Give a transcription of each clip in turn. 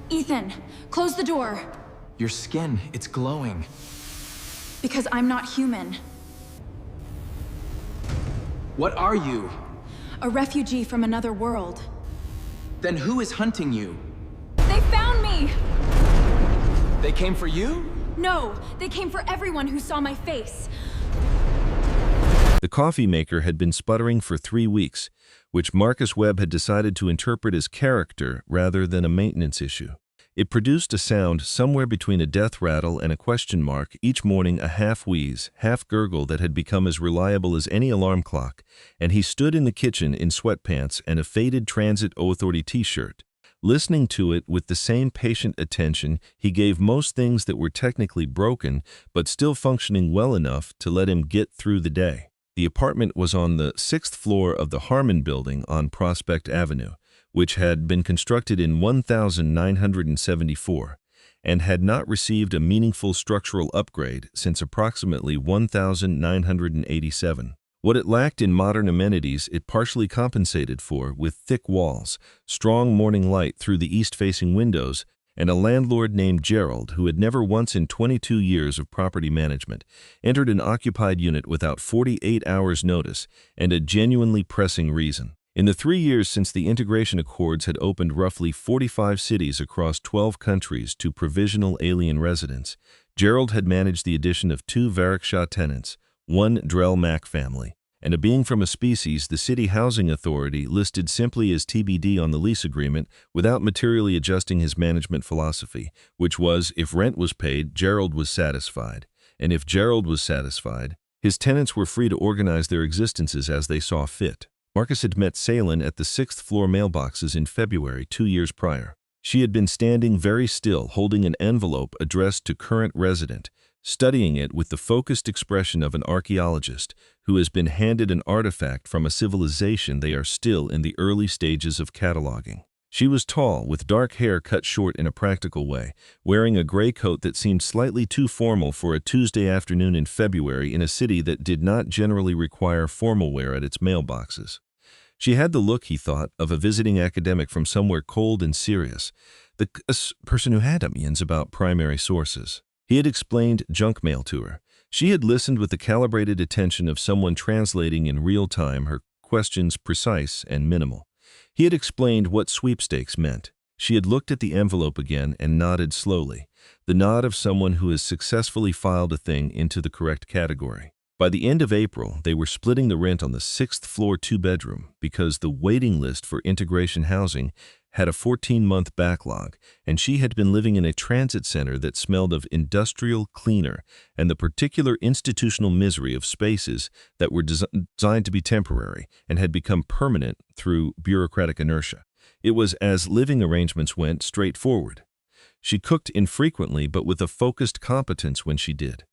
Ethan, close the door. Your skin, it's glowing. Because I'm not human. What are you? A refugee from another world. Then who is hunting you? They found me! They came for you? No, they came for everyone who saw my face. The coffee maker had been sputtering for 3 weeks, which Marcus Webb had decided to interpret as character rather than a maintenance issue. It produced a sound somewhere between a death rattle and a question mark each morning, a half-wheeze, half-gurgle that had become as reliable as any alarm clock, and he stood in the kitchen in sweatpants and a faded Transit Authority t-shirt. Listening to it with the same patient attention he gave most things that were technically broken but still functioning well enough to let him get through the day. The apartment was on the 6th floor of the Harmon Building on Prospect Avenue, which had been constructed in 1974 and had not received a meaningful structural upgrade since approximately 1987. What it lacked in modern amenities it partially compensated for with thick walls, strong morning light through the east-facing windows, and a landlord named Gerald who had never once in 22 years of property management entered an occupied unit without 48 hours' notice and a genuinely pressing reason. In the 3 years since the integration accords had opened roughly 45 cities across 12 countries to provisional alien residents, Gerald had managed the addition of 2 Varrickshaw tenants, 1 Drell Mack family, and a being from a species the City Housing Authority listed simply as TBD on the lease agreement without materially adjusting his management philosophy, which was, if rent was paid, Gerald was satisfied, and if Gerald was satisfied, his tenants were free to organize their existences as they saw fit. Marcus had met Salen at the 6th floor mailboxes in February 2 years prior. She had been standing very still, holding an envelope addressed to current resident, studying it with the focused expression of an archaeologist who has been handed an artifact from a civilization they are still in the early stages of cataloging. She was tall, with dark hair cut short in a practical way, wearing a gray coat that seemed slightly too formal for a Tuesday afternoon in February in a city that did not generally require formal wear at its mailboxes. She had the look, he thought, of a visiting academic from somewhere cold and serious, the person who had opinions about primary sources. He had explained junk mail to her. She had listened with the calibrated attention of someone translating in real time, her questions precise and minimal. He had explained what sweepstakes meant. She had looked at the envelope again and nodded slowly, the nod of someone who has successfully filed a thing into the correct category. By the end of April, they were splitting the rent on the 6th floor 2-bedroom because the waiting list for integration housing had a 14-month backlog, and she had been living in a transit center that smelled of industrial cleaner and the particular institutional misery of spaces that were designed to be temporary and had become permanent through bureaucratic inertia. It was, as living arrangements went, straightforward. She cooked infrequently but with a focused competence when she did,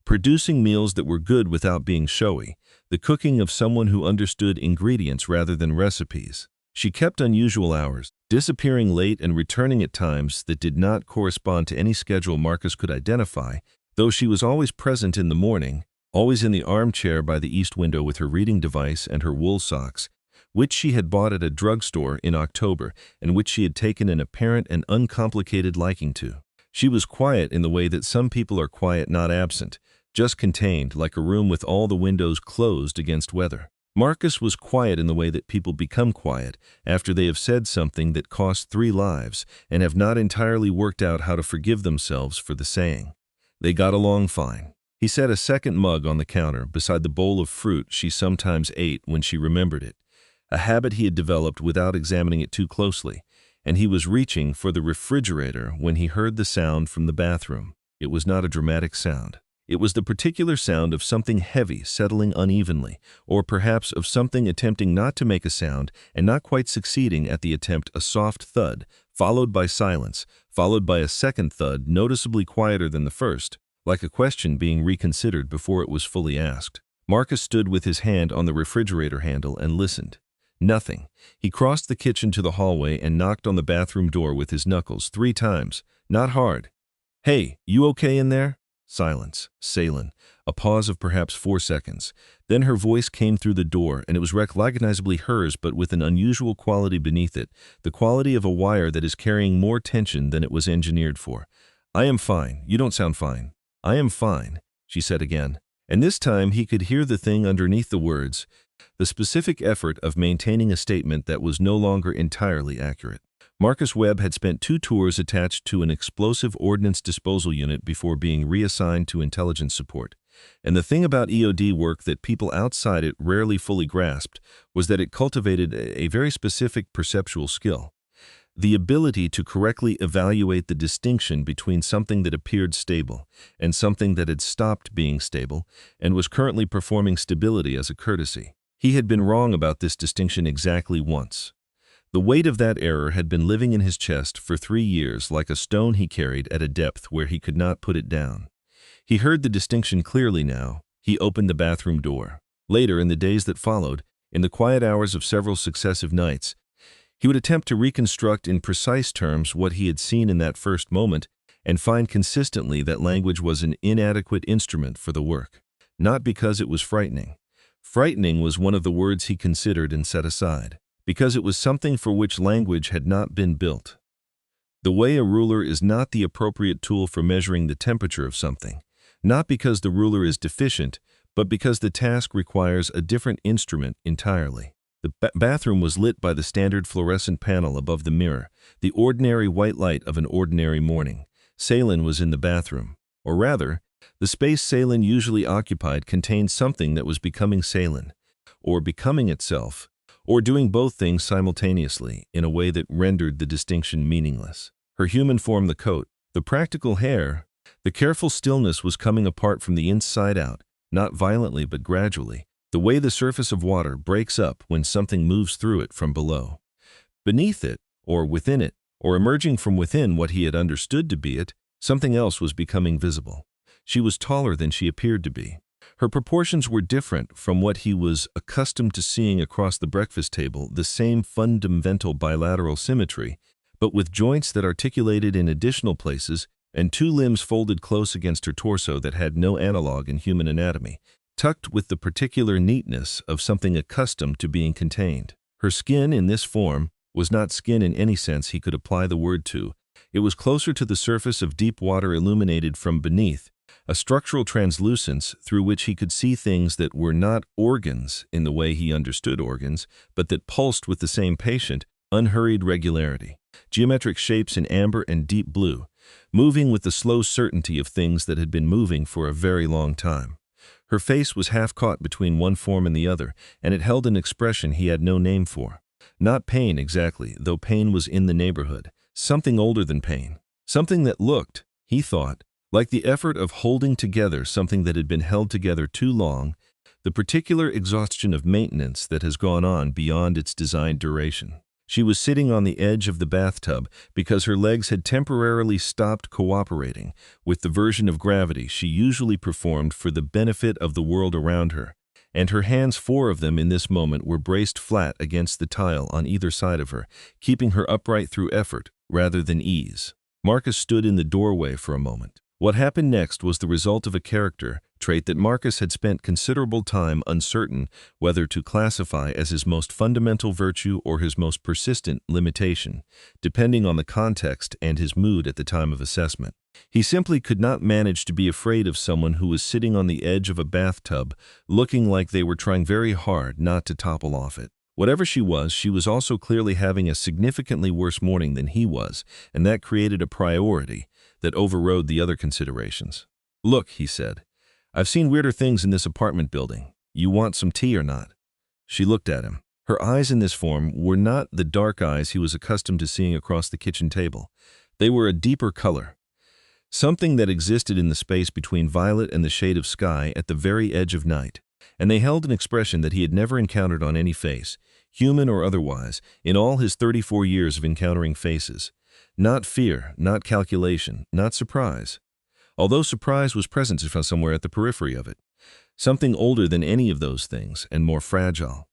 producing meals that were good without being showy, the cooking of someone who understood ingredients rather than recipes. She kept unusual hours, disappearing late and returning at times that did not correspond to any schedule Marcus could identify, though she was always present in the morning, always in the armchair by the east window with her reading device and her wool socks, which she had bought at a drugstore in October and which she had taken an apparent and uncomplicated liking to. She was quiet in the way that some people are quiet, not absent, just contained, like a room with all the windows closed against weather. Marcus was quiet in the way that people become quiet after they have said something that cost 3 lives and have not entirely worked out how to forgive themselves for the saying. They got along fine. He set a second mug on the counter beside the bowl of fruit she sometimes ate when she remembered it, a habit he had developed without examining it too closely, and he was reaching for the refrigerator when he heard the sound from the bathroom. It was not a dramatic sound. It was the particular sound of something heavy settling unevenly, or perhaps of something attempting not to make a sound and not quite succeeding at the attempt, a soft thud, followed by silence, followed by a second thud noticeably quieter than the first, like a question being reconsidered before it was fully asked. Marcus stood with his hand on the refrigerator handle and listened. Nothing. He crossed the kitchen to the hallway and knocked on the bathroom door with his knuckles 3 times, not hard. "Hey, you okay in there?" Silence. Salen, A pause of perhaps 4 seconds. Then her voice came through the door, and it was recognizably hers, but with an unusual quality beneath it, the quality of a wire that is carrying more tension than it was engineered for. "I am fine. You don't sound fine." "I am fine," she said again. And this time he could hear the thing underneath the words, the specific effort of maintaining a statement that was no longer entirely accurate. Marcus Webb had spent 2 tours attached to an explosive ordnance disposal unit before being reassigned to intelligence support. And the thing about EOD work that people outside it rarely fully grasped was that it cultivated a very specific perceptual skill. The ability to correctly evaluate the distinction between something that appeared stable and something that had stopped being stable and was currently performing stability as a courtesy. He had been wrong about this distinction exactly once. The weight of that error had been living in his chest for 3 years like a stone he carried at a depth where he could not put it down. He heard the distinction clearly now. He opened the bathroom door. Later, in the days that followed, in the quiet hours of several successive nights, he would attempt to reconstruct in precise terms what he had seen in that first moment and find consistently that language was an inadequate instrument for the work. Not because it was frightening. Frightening was one of the words he considered and set aside, because it was something for which language had not been built. The way a ruler is not the appropriate tool for measuring the temperature of something, not because the ruler is deficient, but because the task requires a different instrument entirely. The bathroom was lit by the standard fluorescent panel above the mirror, the ordinary white light of an ordinary morning. Salen was in the bathroom. Or rather, the space Salen usually occupied contained something that was becoming Salen, or becoming itself, or doing both things simultaneously in a way that rendered the distinction meaningless. Her human form, the coat, the practical hair, the careful stillness was coming apart from the inside out, not violently but gradually, the way the surface of water breaks up when something moves through it from below. Beneath it, or within it, or emerging from within what he had understood to be it, something else was becoming visible. She was taller than she appeared to be. Her proportions were different from what he was accustomed to seeing across the breakfast table, the same fundamental bilateral symmetry, but with joints that articulated in additional places and 2 limbs folded close against her torso that had no analog in human anatomy, tucked with the particular neatness of something accustomed to being contained. Her skin in this form was not skin in any sense he could apply the word to. It was closer to the surface of deep water illuminated from beneath, a structural translucence through which he could see things that were not organs in the way he understood organs, but that pulsed with the same patient, unhurried regularity. Geometric shapes in amber and deep blue, moving with the slow certainty of things that had been moving for a very long time. Her face was half caught between one form and the other, and it held an expression he had no name for. Not pain exactly, though pain was in the neighborhood. Something older than pain. Something that looked, he thought, like the effort of holding together something that had been held together too long, the particular exhaustion of maintenance that has gone on beyond its designed duration. She was sitting on the edge of the bathtub because her legs had temporarily stopped cooperating with the version of gravity she usually performed for the benefit of the world around her, and her hands, 4 of them in this moment, were braced flat against the tile on either side of her, keeping her upright through effort rather than ease. Marcus stood in the doorway for a moment. What happened next was the result of a character trait that Marcus had spent considerable time uncertain whether to classify as his most fundamental virtue or his most persistent limitation, depending on the context and his mood at the time of assessment. He simply could not manage to be afraid of someone who was sitting on the edge of a bathtub, looking like they were trying very hard not to topple off it. Whatever she was also clearly having a significantly worse morning than he was, and that created a priority that overrode the other considerations. "Look," he said, "I've seen weirder things in this apartment building. You want some tea or not?" She looked at him. Her eyes in this form were not the dark eyes he was accustomed to seeing across the kitchen table. They were a deeper color, something that existed in the space between violet and the shade of sky at the very edge of night, and they held an expression that he had never encountered on any face, human or otherwise, in all his 34 years of encountering faces. Not fear, not calculation, not surprise. Although surprise was present somewhere at the periphery of it. Something older than any of those things and more fragile.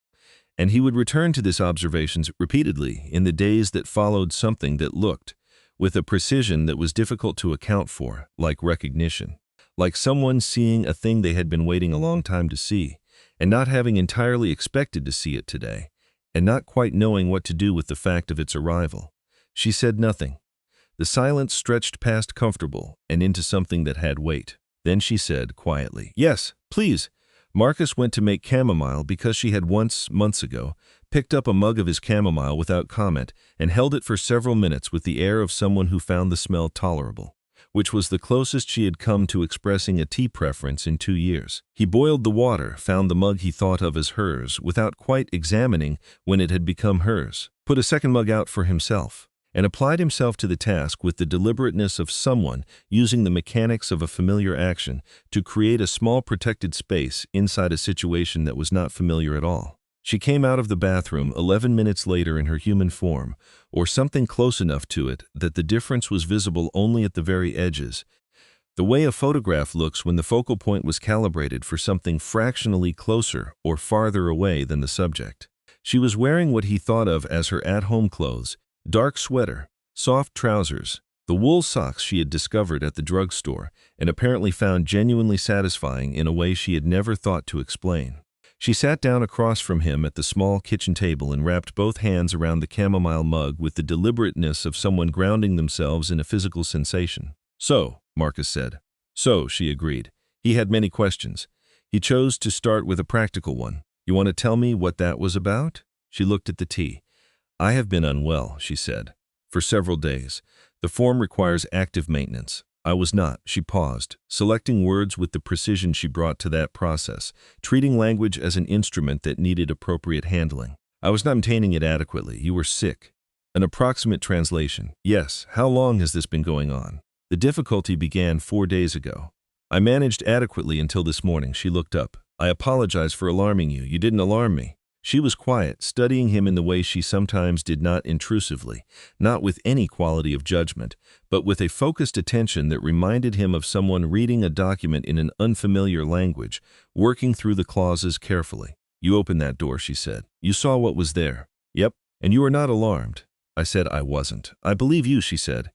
And he would return to this observation repeatedly in the days that followed, something that looked, with a precision that was difficult to account for, like recognition. like someone seeing a thing they had been waiting a long time to see, and not having entirely expected to see it today, and not quite knowing what to do with the fact of its arrival. She said nothing. The silence stretched past comfortable and into something that had weight. Then she said quietly, "Yes, please." Marcus went to make chamomile because she had once, months ago, picked up a mug of his chamomile without comment and held it for several minutes with the air of someone who found the smell tolerable, which was the closest she had come to expressing a tea preference in 2 years. He boiled the water, found the mug he thought of as hers, without quite examining when it had become hers, put a second mug out for himself, and applied himself to the task with the deliberateness of someone using the mechanics of a familiar action to create a small protected space inside a situation that was not familiar at all. She came out of the bathroom 11 minutes later in her human form, or something close enough to it that the difference was visible only at the very edges, the way a photograph looks when the focal point was calibrated for something fractionally closer or farther away than the subject. She was wearing what he thought of as her at-home clothes: dark sweater, soft trousers, the wool socks she had discovered at the drugstore and apparently found genuinely satisfying in a way she had never thought to explain. She sat down across from him at the small kitchen table and wrapped both hands around the chamomile mug with the deliberateness of someone grounding themselves in a physical sensation. "So," Marcus said. "So," she agreed. He had many questions. He chose to start with a practical one. "You want to tell me what that was about?" She looked at the tea. "I have been unwell," she said, "for several days. The form requires active maintenance. I was not." She paused, selecting words with the precision she brought to that process, treating language as an instrument that needed appropriate handling. "I was not maintaining it adequately. You were sick." An approximate translation. "Yes. How long has this been going on?" "The difficulty began 4 days ago. I managed adequately until this morning." She looked up. "I apologize for alarming you. You didn't alarm me." She was quiet, studying him in the way she sometimes did, not intrusively, not with any quality of judgment, but with a focused attention that reminded him of someone reading a document in an unfamiliar language, working through the clauses carefully. "You opened that door," she said. "You saw what was there." "Yep. And you are not alarmed." I said I wasn't. "I believe you," she said,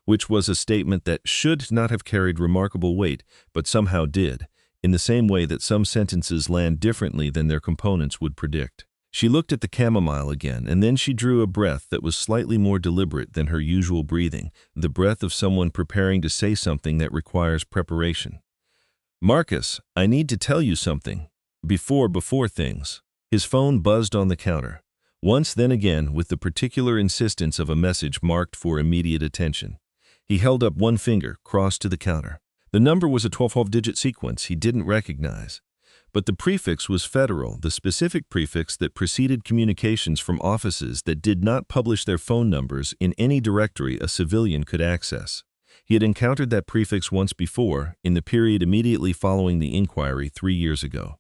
which was a statement that should not have carried remarkable weight, but somehow did, in the same way that some sentences land differently than their components would predict. She looked at the chamomile again, and then she drew a breath that was slightly more deliberate than her usual breathing, the breath of someone preparing to say something that requires preparation. "Marcus, I need to tell you something. Before things." His phone buzzed on the counter. Once, then again, with the particular insistence of a message marked for immediate attention. He held up one finger, crossed to the counter. The number was a 12-digit sequence he didn't recognize, but the prefix was federal, the specific prefix that preceded communications from offices that did not publish their phone numbers in any directory a civilian could access. He had encountered that prefix once before, in the period immediately following the inquiry 3 years ago.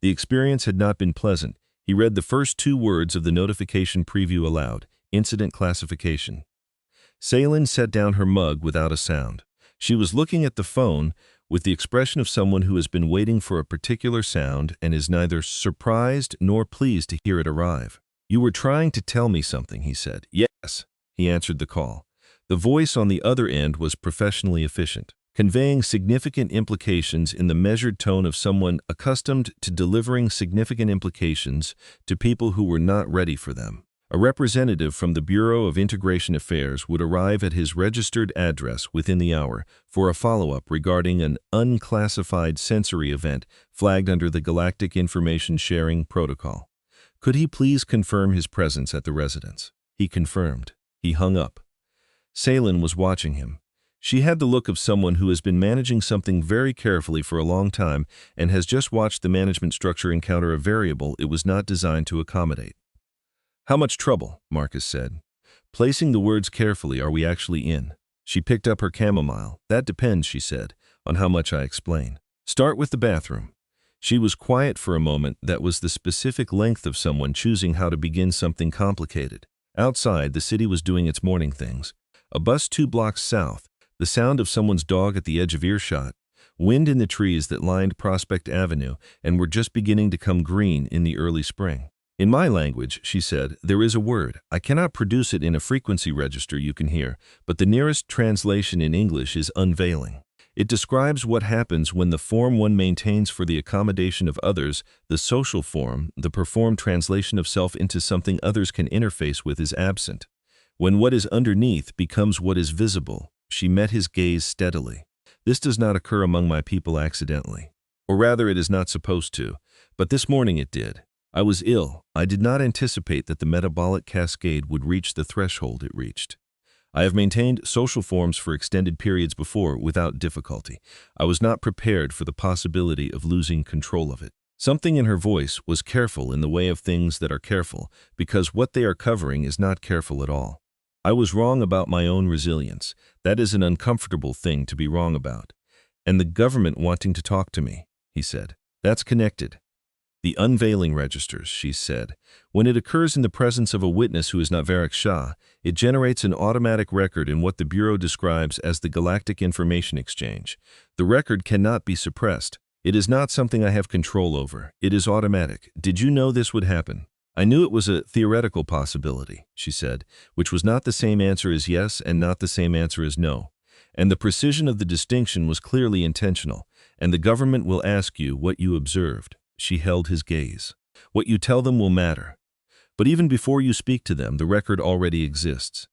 The experience had not been pleasant. He read the first 2 words of the notification preview aloud: incident classification. Salen set down her mug without a sound. She was looking at the phone with the expression of someone who has been waiting for a particular sound and is neither surprised nor pleased to hear it arrive. "You were trying to tell me something," he said. "Yes," he answered the call. The voice on the other end was professionally efficient, conveying significant implications in the measured tone of someone accustomed to delivering significant implications to people who were not ready for them. A representative from the Bureau of Integration Affairs would arrive at his registered address within the hour for a follow-up regarding an unclassified sensory event flagged under the Galactic Information Sharing Protocol. Could he please confirm his presence at the residence? He confirmed. He hung up. Salen was watching him. She had the look of someone who has been managing something very carefully for a long time and has just watched the management structure encounter a variable it was not designed to accommodate. "How much trouble?" Marcus said. Placing the words carefully, "are we actually in?" She picked up her chamomile. "That depends," she said, "on how much I explain. Start with the bathroom." She was quiet for a moment. That was the specific length of someone choosing how to begin something complicated. Outside, the city was doing its morning things. A bus 2 blocks south, the sound of someone's dog at the edge of earshot, wind in the trees that lined Prospect Avenue and were just beginning to come green in the early spring. "In my language," she said, "there is a word. I cannot produce it in a frequency register you can hear, but the nearest translation in English is unveiling. It describes what happens when the form one maintains for the accommodation of others, the social form, the performed translation of self into something others can interface with, is absent. When what is underneath becomes what is visible, she met his gaze steadily. This does not occur among my people accidentally. Or rather, it is not supposed to, but this morning it did. I was ill. I did not anticipate that the metabolic cascade would reach the threshold it reached. I have maintained social forms for extended periods before without difficulty. I was not prepared for the possibility of losing control of it. Something in her voice was careful in the way of things that are careful, because what they are covering is not careful at all. I was wrong about my own resilience. That is an uncomfortable thing to be wrong about. And the government wanting to talk to me, he said. That's connected. The unveiling registers, she said. When it occurs in the presence of a witness who is not Varric Shah, it generates an automatic record in what the Bureau describes as the Galactic Information Exchange. The record cannot be suppressed. It is not something I have control over. It is automatic. Did you know this would happen? I knew it was a theoretical possibility, she said, which was not the same answer as yes and not the same answer as no. And the precision of the distinction was clearly intentional, and the government will ask you what you observed. She held his gaze. What you tell them will matter. But even before you speak to them, the record already exists.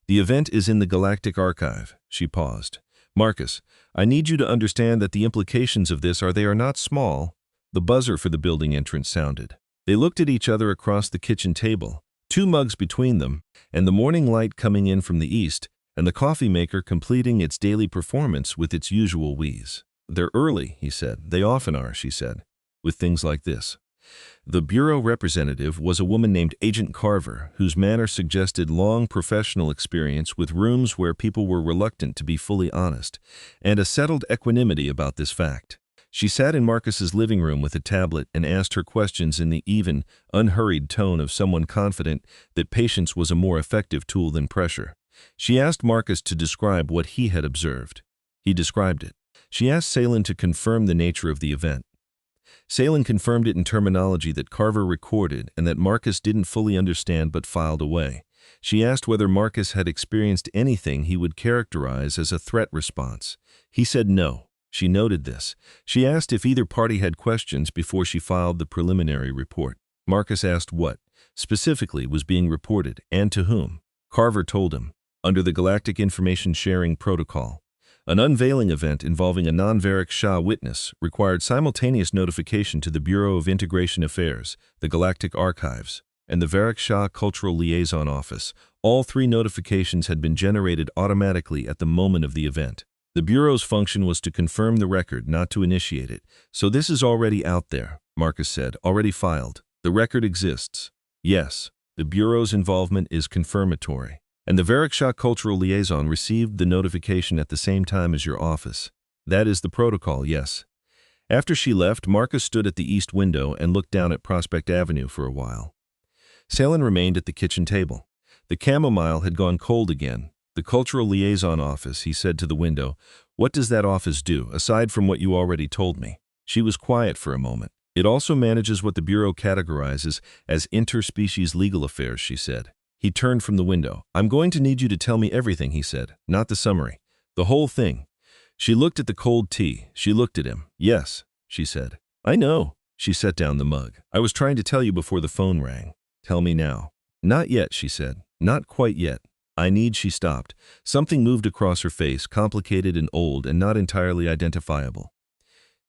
The event is in the Galactic Archive. She paused. Marcus, I need you to understand that the implications of this they are not small. The buzzer for the building entrance sounded. They looked at each other across the kitchen table, 2 mugs between them, and the morning light coming in from the east, and the coffee maker completing its daily performance with its usual wheeze. They're early, he said. They often are, she said, with things like this. The Bureau representative was a woman named Agent Carver, whose manner suggested long professional experience with rooms where people were reluctant to be fully honest, and a settled equanimity about this fact. She sat in Marcus's living room with a tablet and asked her questions in the even, unhurried tone of someone confident that patience was a more effective tool than pressure. She asked Marcus to describe what he had observed. He described it. She asked Salen to confirm the nature of the event. Salen confirmed it in terminology that Carver recorded and that Marcus didn't fully understand but filed away. She asked whether Marcus had experienced anything he would characterize as a threat response. He said no. She noted this. She asked if either party had questions before she filed the preliminary report. Marcus asked what, specifically, was being reported and to whom. Carver told him, under the Galactic Information Sharing Protocol. An unveiling event involving a non-Varric Shah witness required simultaneous notification to the Bureau of Integration Affairs, the Galactic Archives, and the Varric Shah Cultural Liaison Office. All 3 notifications had been generated automatically at the moment of the event. The Bureau's function was to confirm the record, not to initiate it. So this is already out there, Marcus said, already filed. The record exists. Yes, the Bureau's involvement is confirmatory. And the Varric Shah Cultural Liaison received the notification at the same time as your office. That is the protocol, yes. After she left, Marcus stood at the east window and looked down at Prospect Avenue for a while. Salen remained at the kitchen table. The chamomile had gone cold again. The Cultural Liaison Office, he said to the window. What does that office do, aside from what you already told me? She was quiet for a moment. It also manages what the Bureau categorizes as interspecies legal affairs, she said. He turned from the window. I'm going to need you to tell me everything, he said, not the summary. The whole thing. She looked at the cold tea. She looked at him. Yes, she said. I know. She set down the mug. I was trying to tell you before the phone rang. Tell me now. Not yet, she said. Not quite yet. She stopped. Something moved across her face, complicated and old and not entirely identifiable.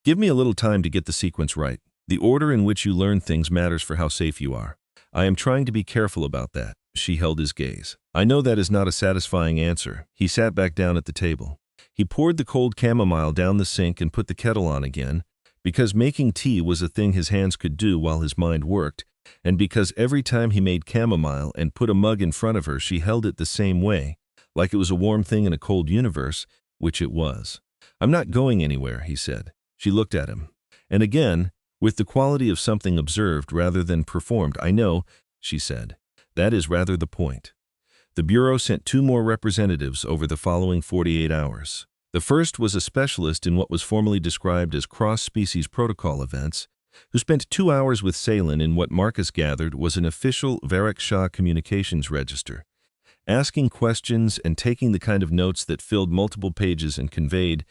Give me a little time to get the sequence right. The order in which you learn things matters for how safe you are. I am trying to be careful about that. She held his gaze. I know that is not a satisfying answer. He sat back down at the table. He poured the cold chamomile down the sink and put the kettle on again, because making tea was a thing his hands could do while his mind worked, and because every time he made chamomile and put a mug in front of her, she held it the same way, like it was a warm thing in a cold universe, which it was. I'm not going anywhere, he said. She looked at him. And again, with the quality of something observed rather than performed. I know, she said. That is rather the point. The Bureau sent 2 more representatives over the following 48 hours. The first was a specialist in what was formally described as cross-species protocol events, who spent 2 hours with Salen in what Marcus gathered was an official Varric Shah communications register, asking questions and taking the kind of notes that filled multiple pages and conveyed,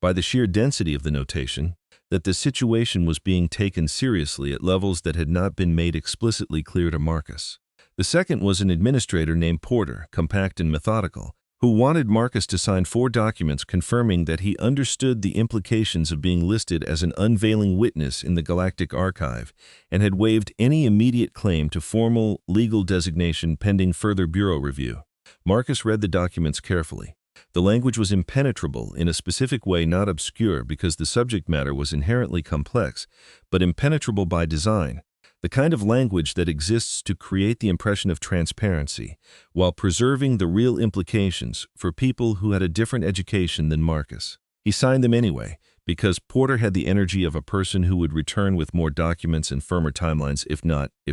by the sheer density of the notation, that the situation was being taken seriously at levels that had not been made explicitly clear to Marcus. The second was an administrator named Porter, compact and methodical, who wanted Marcus to sign 4 documents confirming that he understood the implications of being listed as an unveiling witness in the Galactic Archive and had waived any immediate claim to formal legal designation pending further bureau review. Marcus read the documents carefully. The language was impenetrable in a specific way, not obscure because the subject matter was inherently complex, but impenetrable by design. The kind of language that exists to create the impression of transparency, while preserving the real implications for people who had a different education than Marcus. He signed them anyway, because Porter had the energy of a person who would return with more documents and firmer timelines if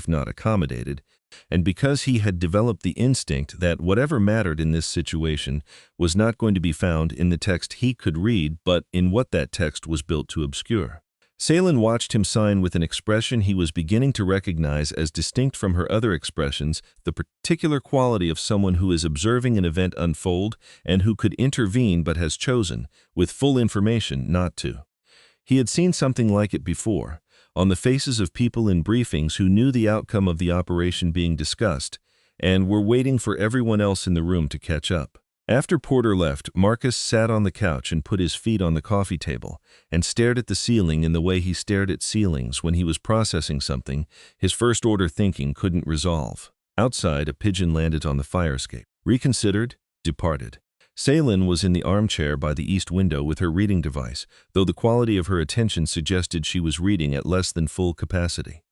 not accommodated, and because he had developed the instinct that whatever mattered in this situation was not going to be found in the text he could read, but in what that text was built to obscure. Salen watched him sign with an expression he was beginning to recognize as distinct from her other expressions, the particular quality of someone who is observing an event unfold and who could intervene but has chosen, with full information, not to. He had seen something like it before, on the faces of people in briefings who knew the outcome of the operation being discussed and were waiting for everyone else in the room to catch up. After Porter left, Marcus sat on the couch and put his feet on the coffee table and stared at the ceiling in the way he stared at ceilings when he was processing something his first-order thinking couldn't resolve. Outside, a pigeon landed on the fire escape. Reconsidered, departed. Salen was in the armchair by the east window with her reading device, though the quality of her attention suggested she was reading at less than full capacity.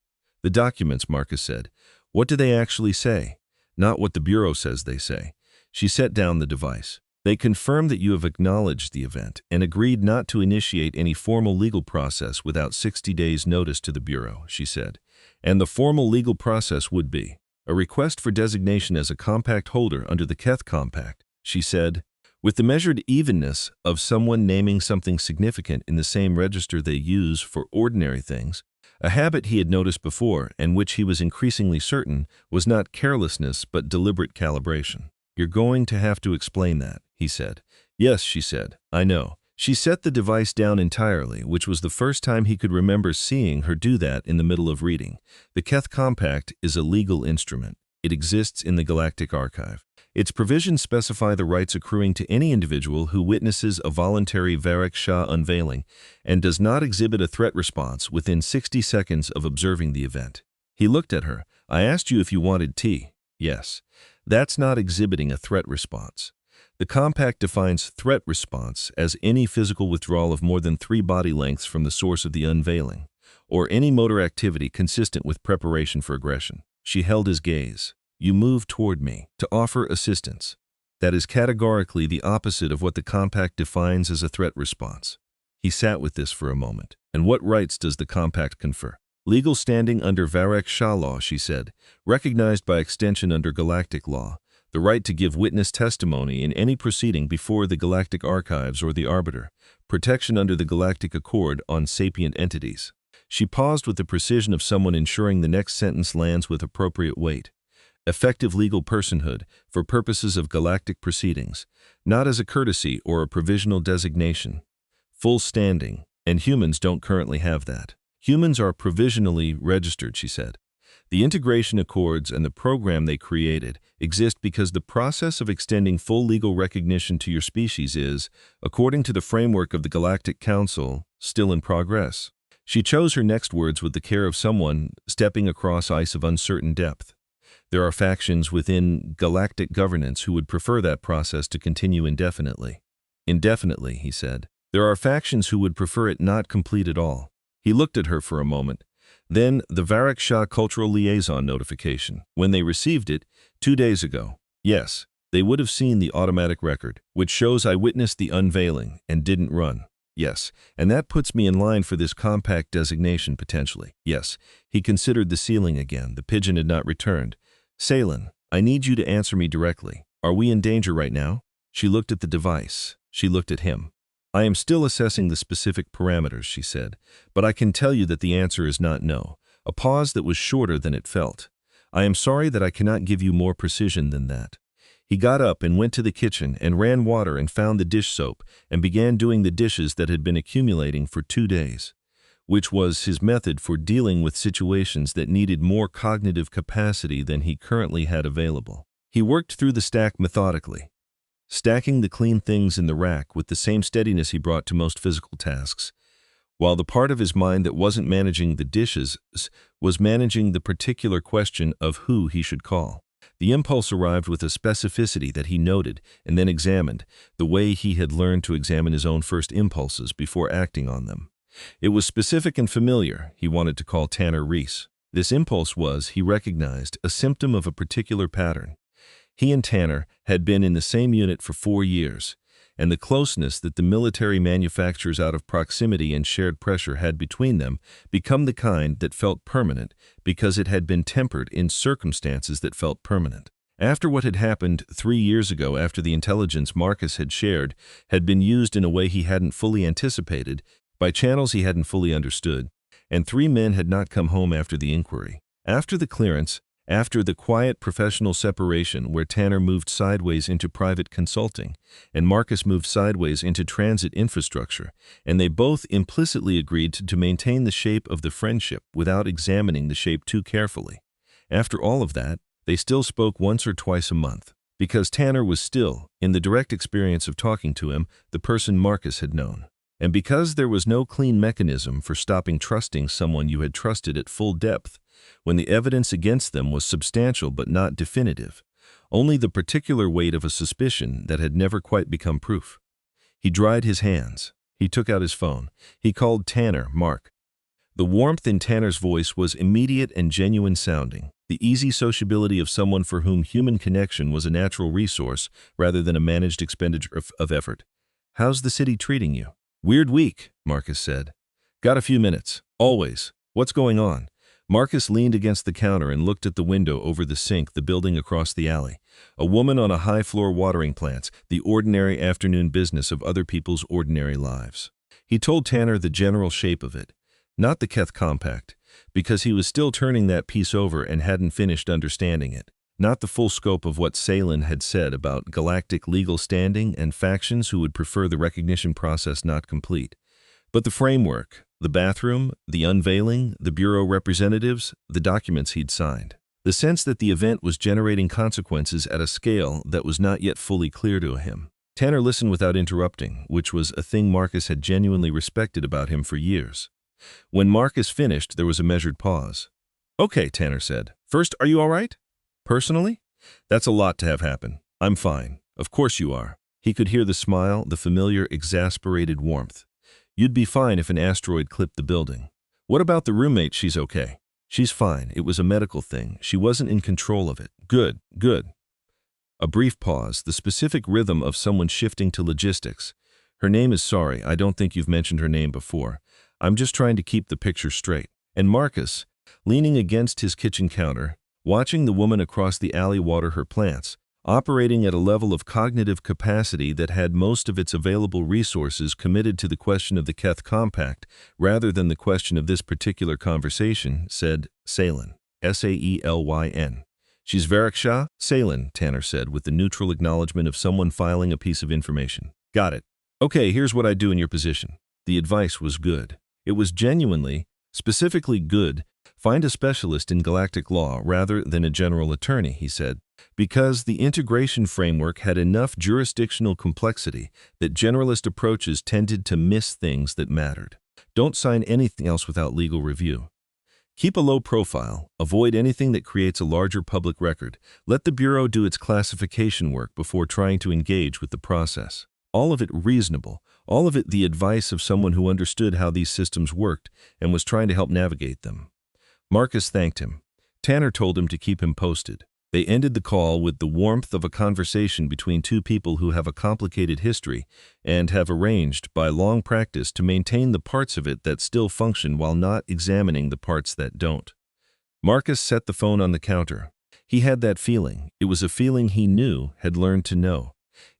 The documents, Marcus said. What do they actually say? Not what the Bureau says they say. She set down the device. They confirm that you have acknowledged the event and agreed not to initiate any formal legal process without 60 days' notice to the Bureau, she said. And the formal legal process would be a request for designation as a compact holder under the Keth Compact, she said, with the measured evenness of someone naming something significant in the same register they use for ordinary things, a habit he had noticed before and which he was increasingly certain was not carelessness but deliberate calibration. You're going to have to explain that, he said. Yes, she said, I know. She set the device down entirely, which was the first time he could remember seeing her do that in the middle of reading. The Keth Compact is a legal instrument. It exists in the Galactic Archive. Its provisions specify the rights accruing to any individual who witnesses a voluntary Varric Shah unveiling and does not exhibit a threat response within 60 seconds of observing the event. He looked at her. I asked you if you wanted tea. Yes. That's not exhibiting a threat response. The compact defines threat response as any physical withdrawal of more than 3 body lengths from the source of the unveiling, or any motor activity consistent with preparation for aggression. She held his gaze. You move toward me to offer assistance. That is categorically the opposite of what the compact defines as a threat response. He sat with this for a moment. And what rights does the compact confer? Legal standing under Varric Shah law, she said, recognized by extension under galactic law, the right to give witness testimony in any proceeding before the Galactic Archives or the Arbiter, protection under the Galactic Accord on sapient entities. She paused with the precision of someone ensuring the next sentence lands with appropriate weight. Effective legal personhood for purposes of galactic proceedings, not as a courtesy or a provisional designation. Full standing, and humans don't currently have that. Humans are provisionally registered, she said. The integration accords and the program they created exist because the process of extending full legal recognition to your species is, according to the framework of the Galactic Council, still in progress. She chose her next words with the care of someone stepping across ice of uncertain depth. There are factions within galactic governance who would prefer that process to continue indefinitely. Indefinitely, he said. There are factions who would prefer it not complete at all. He looked at her for a moment. Then the Varric Shah Cultural Liaison notification. When they received it, 2 days ago. Yes, they would have seen the automatic record, which shows I witnessed the unveiling and didn't run. Yes, and that puts me in line for this compact designation potentially. Yes, he considered the ceiling again. The pigeon had not returned. Salen, I need you to answer me directly. Are we in danger right now? She looked at the device. She looked at him. I am still assessing the specific parameters, she said, but I can tell you that the answer is not no. A pause that was shorter than it felt. I am sorry that I cannot give you more precision than that. He got up and went to the kitchen and ran water and found the dish soap and began doing the dishes that had been accumulating for 2 days, which was his method for dealing with situations that needed more cognitive capacity than he currently had available. He worked through the stack methodically, stacking the clean things in the rack with the same steadiness he brought to most physical tasks, while the part of his mind that wasn't managing the dishes was managing the particular question of who he should call. The impulse arrived with a specificity that he noted and then examined, the way he had learned to examine his own first impulses before acting on them. It was specific and familiar. He wanted to call Tanner Reese. This impulse was, he recognized, a symptom of a particular pattern. He and Tanner had been in the same unit for 4 years, and the closeness that the military manufactures out of proximity and shared pressure had between them become the kind that felt permanent because it had been tempered in circumstances that felt permanent. After what had happened 3 years ago, after the intelligence Marcus had shared had been used in a way he hadn't fully anticipated, by channels he hadn't fully understood, and 3 men had not come home after the inquiry. After the clearance, after the quiet professional separation where Tanner moved sideways into private consulting and Marcus moved sideways into transit infrastructure, and they both implicitly agreed to maintain the shape of the friendship without examining the shape too carefully. After all of that, they still spoke once or twice a month, because Tanner was still, in the direct experience of talking to him, the person Marcus had known. And because there was no clean mechanism for stopping trusting someone you had trusted at full depth, when the evidence against them was substantial but not definitive, only the particular weight of a suspicion that had never quite become proof. He dried his hands. He took out his phone. He called Tanner, Mark. The warmth in Tanner's voice was immediate and genuine sounding, the easy sociability of someone for whom human connection was a natural resource rather than a managed expenditure of effort. "How's the city treating you?" "Weird week," Marcus said. "Got a few minutes. Always. What's going on?" Marcus leaned against the counter and looked at the window over the sink, the building across the alley. A woman on a high floor watering plants, the ordinary afternoon business of other people's ordinary lives. He told Tanner the general shape of it, not the Keth Compact, because he was still turning that piece over and hadn't finished understanding it. Not the full scope of what Salen had said about galactic legal standing and factions who would prefer the recognition process not complete, but the framework, the bathroom, the unveiling, the bureau representatives, the documents he'd signed. The sense that the event was generating consequences at a scale that was not yet fully clear to him. Tanner listened without interrupting, which was a thing Marcus had genuinely respected about him for years. When Marcus finished, there was a measured pause. "Okay," Tanner said. "First, are you all right? Personally? That's a lot to have happen. I'm fine. Of course you are." He could hear the smile, the familiar, exasperated warmth. "You'd be fine if an asteroid clipped the building." "What about the roommate? She's okay." "She's fine. It was a medical thing. She wasn't in control of it." "Good, good." A brief pause, the specific rhythm of someone shifting to logistics. "Her name is Sorry. I don't think you've mentioned her name before. I'm just trying to keep the picture straight." And Marcus, leaning against his kitchen counter, watching the woman across the alley water her plants, operating at a level of cognitive capacity that had most of its available resources committed to the question of the Keth Compact rather than the question of this particular conversation, said, "Salen. S-A-E-L-Y-N. "She's Variksha?" "Salen," Tanner said with the neutral acknowledgement of someone filing a piece of information. "Got it. Okay, here's what I'd do in your position." The advice was good. It was genuinely, specifically good. "Find a specialist in galactic law rather than a general attorney," he said, because the integration framework had enough jurisdictional complexity that generalist approaches tended to miss things that mattered. Don't sign anything else without legal review. Keep a low profile. Avoid anything that creates a larger public record. Let the Bureau do its classification work before trying to engage with the process. All of it reasonable. All of it the advice of someone who understood how these systems worked and was trying to help navigate them. Marcus thanked him. Tanner told him to keep him posted. They ended the call with the warmth of a conversation between two people who have a complicated history and have arranged, by long practice, to maintain the parts of it that still function while not examining the parts that don't. Marcus set the phone on the counter. He had that feeling. It was a feeling he knew, had learned to know.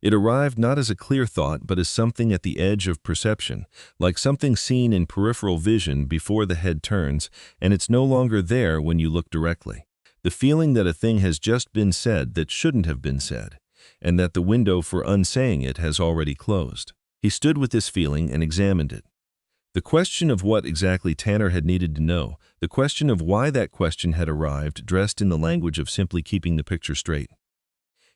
It arrived not as a clear thought, but as something at the edge of perception, like something seen in peripheral vision before the head turns, and it's no longer there when you look directly. The feeling that a thing has just been said that shouldn't have been said. and that the window for unsaying it has already closed. He stood with this feeling and examined it. The question of what exactly Tanner had needed to know, the question of why that question had arrived, dressed in the language of simply keeping the picture straight.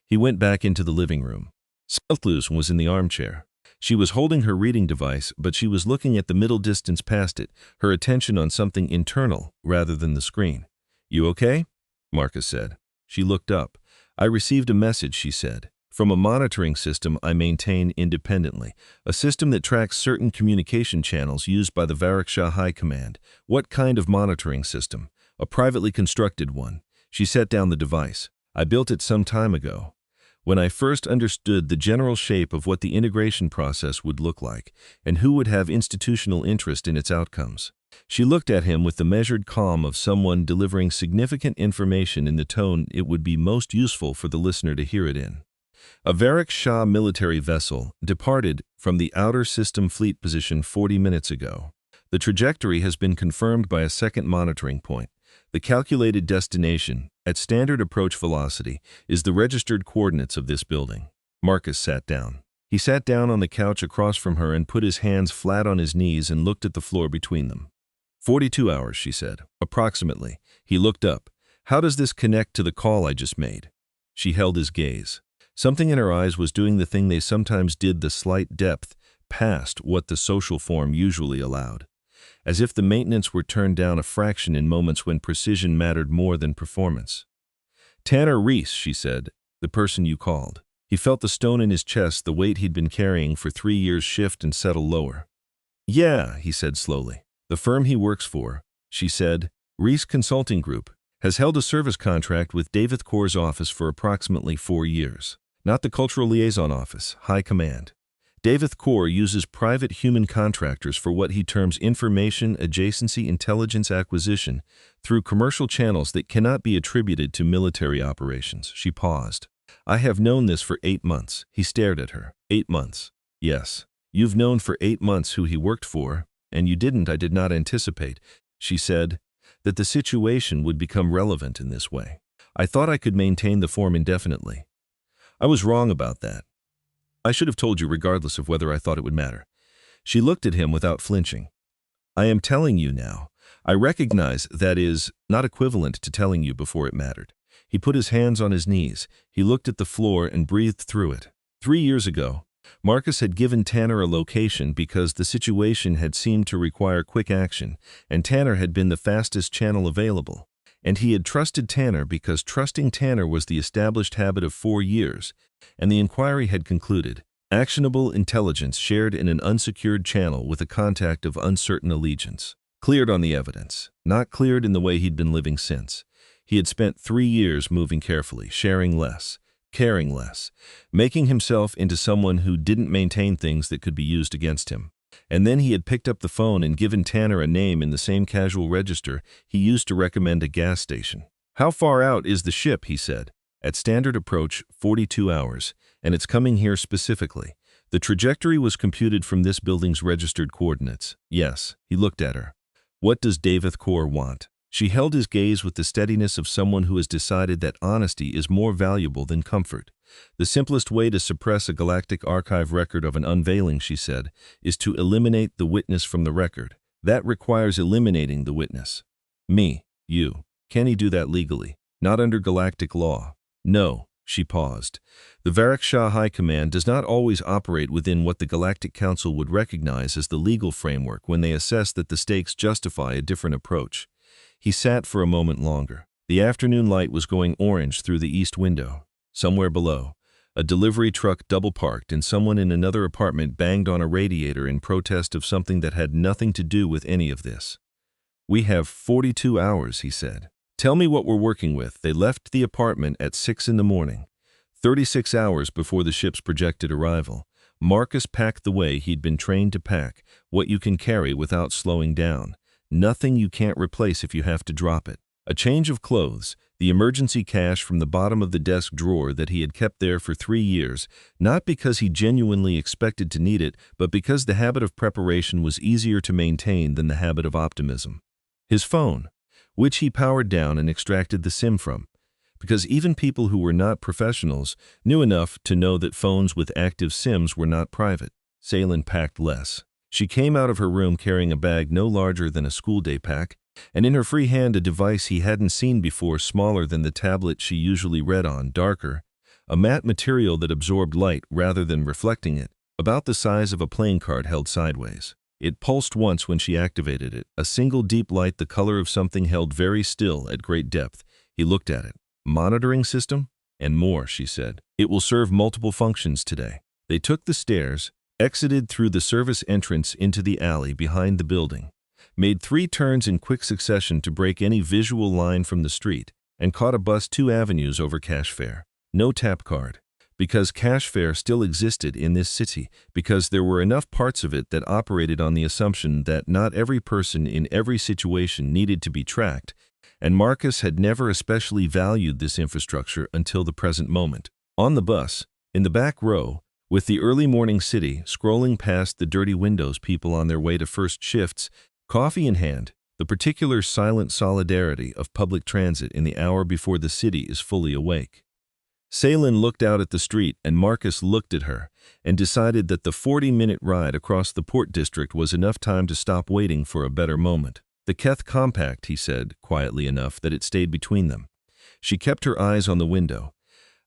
He went back into the living room. Seltlus was in the armchair. She was holding her reading device, but she was looking at the middle distance past it, her attention on something internal rather than the screen. "You okay?" Marcus said. She looked up. "I received a message," she said, "from a monitoring system I maintain independently, a system that tracks certain communication channels used by the Variksha High Command." "What kind of monitoring system?" "A privately constructed one." She set down the device. "I built it some time ago, when I first understood the general shape of what the integration process would look like, and who would have institutional interest in its outcomes." She looked at him with the measured calm of someone delivering significant information in the tone it would be most useful for the listener to hear it in. "A Variksha military vessel departed from the Outer System Fleet position 40 minutes ago. The trajectory has been confirmed by a second monitoring point. The calculated destination, at standard approach velocity, is the registered coordinates of this building." Marcus sat down. He sat down on the couch across from her and put his hands flat on his knees and looked at the floor between them. 42 hours, she said. "Approximately." He looked up. "How does this connect to the call I just made?" She held his gaze. Something in her eyes was doing the thing they sometimes did, the slight depth past what the social form usually allowed. As if the maintenance were turned down a fraction in moments when precision mattered more than performance. "Tanner Reese," she said, "the person you called." He felt the stone in his chest, the weight he'd been carrying for 3 years, shift and settle lower. "Yeah," he said slowly. "The firm he works for," she said, "Reese Consulting Group, has held a service contract with David Corps' office for approximately 4 years. Not the Cultural Liaison Office, High Command. David Corps uses private human contractors for what he terms information adjacency intelligence acquisition through commercial channels that cannot be attributed to military operations." She paused. "I have known this for 8 months. He stared at her. 8 months. "Yes. You've known for 8 months who he worked for, and you didn't. I did not anticipate," she said, "that the situation would become relevant in this way. I thought I could maintain the form indefinitely. I was wrong about that. I should have told you regardless of whether I thought it would matter." She looked at him without flinching. "I am telling you now. I recognize that is not equivalent to telling you before it mattered." He put his hands on his knees. He looked at the floor and breathed through it. 3 years ago, Marcus had given Tanner a location because the situation had seemed to require quick action, and Tanner had been the fastest channel available. And he had trusted Tanner because trusting Tanner was the established habit of 4 years, and the inquiry had concluded. Actionable intelligence shared in an unsecured channel with a contact of uncertain allegiance. Cleared on the evidence, not cleared in the way he'd been living since. He had spent 3 years moving carefully, sharing less, caring less, making himself into someone who didn't maintain things that could be used against him. And then he had picked up the phone and given Tanner a name in the same casual register he used to recommend a gas station. "How far out is the ship?" he said. "At standard approach, 42 hours, and it's coming here specifically. The trajectory was computed from this building's registered coordinates." "Yes." He looked at her. "What does David Corps want?" She held his gaze with the steadiness of someone who has decided that honesty is more valuable than comfort. "The simplest way to suppress a galactic archive record of an unveiling," she said, "is to eliminate the witness from the record. That requires eliminating the witness. Me, you. Can he do that legally? Not under galactic law." "No." She paused. "The Variksha High Command does not always operate within what the Galactic Council would recognize as the legal framework when they assess that the stakes justify a different approach." He sat for a moment longer. The afternoon light was going orange through the east window. Somewhere below, a delivery truck double-parked and someone in another apartment banged on a radiator in protest of something that had nothing to do with any of this. "We have 42 hours, he said. "Tell me what we're working with." They left the apartment at 6 in the morning, 36 hours before the ship's projected arrival. Marcus packed the way he'd been trained to pack, what you can carry without slowing down. Nothing you can't replace if you have to drop it. A change of clothes, the emergency cash from the bottom of the desk drawer that he had kept there for 3 years, not because he genuinely expected to need it, but because the habit of preparation was easier to maintain than the habit of optimism. His phone, which he powered down and extracted the SIM from, because even people who were not professionals knew enough to know that phones with active SIMs were not private. Salen packed less. She came out of her room carrying a bag no larger than a school day pack, and in her free hand a device he hadn't seen before, smaller than the tablet she usually read on, darker, a matte material that absorbed light rather than reflecting it, about the size of a playing card held sideways. It pulsed once when she activated it, a single deep light the color of something held very still at great depth. He looked at it. Monitoring system? And more, she said. It will serve multiple functions today. They took the stairs, exited through the service entrance into the alley behind the building, made 3 turns in quick succession to break any visual line from the street, and caught a bus 2 avenues over cash fare. No tap card. Because cash fare still existed in this city, because there were enough parts of it that operated on the assumption that not every person in every situation needed to be tracked, and Marcus had never especially valued this infrastructure until the present moment. On the bus, in the back row, with the early morning city scrolling past the dirty windows, people on their way to first shifts, coffee in hand, the particular silent solidarity of public transit in the hour before the city is fully awake. Salen looked out at the street, and Marcus looked at her, and decided that the 40-minute ride across the Port District was enough time to stop waiting for a better moment. The Keth Compact, he said, quietly enough that it stayed between them. She kept her eyes on the window.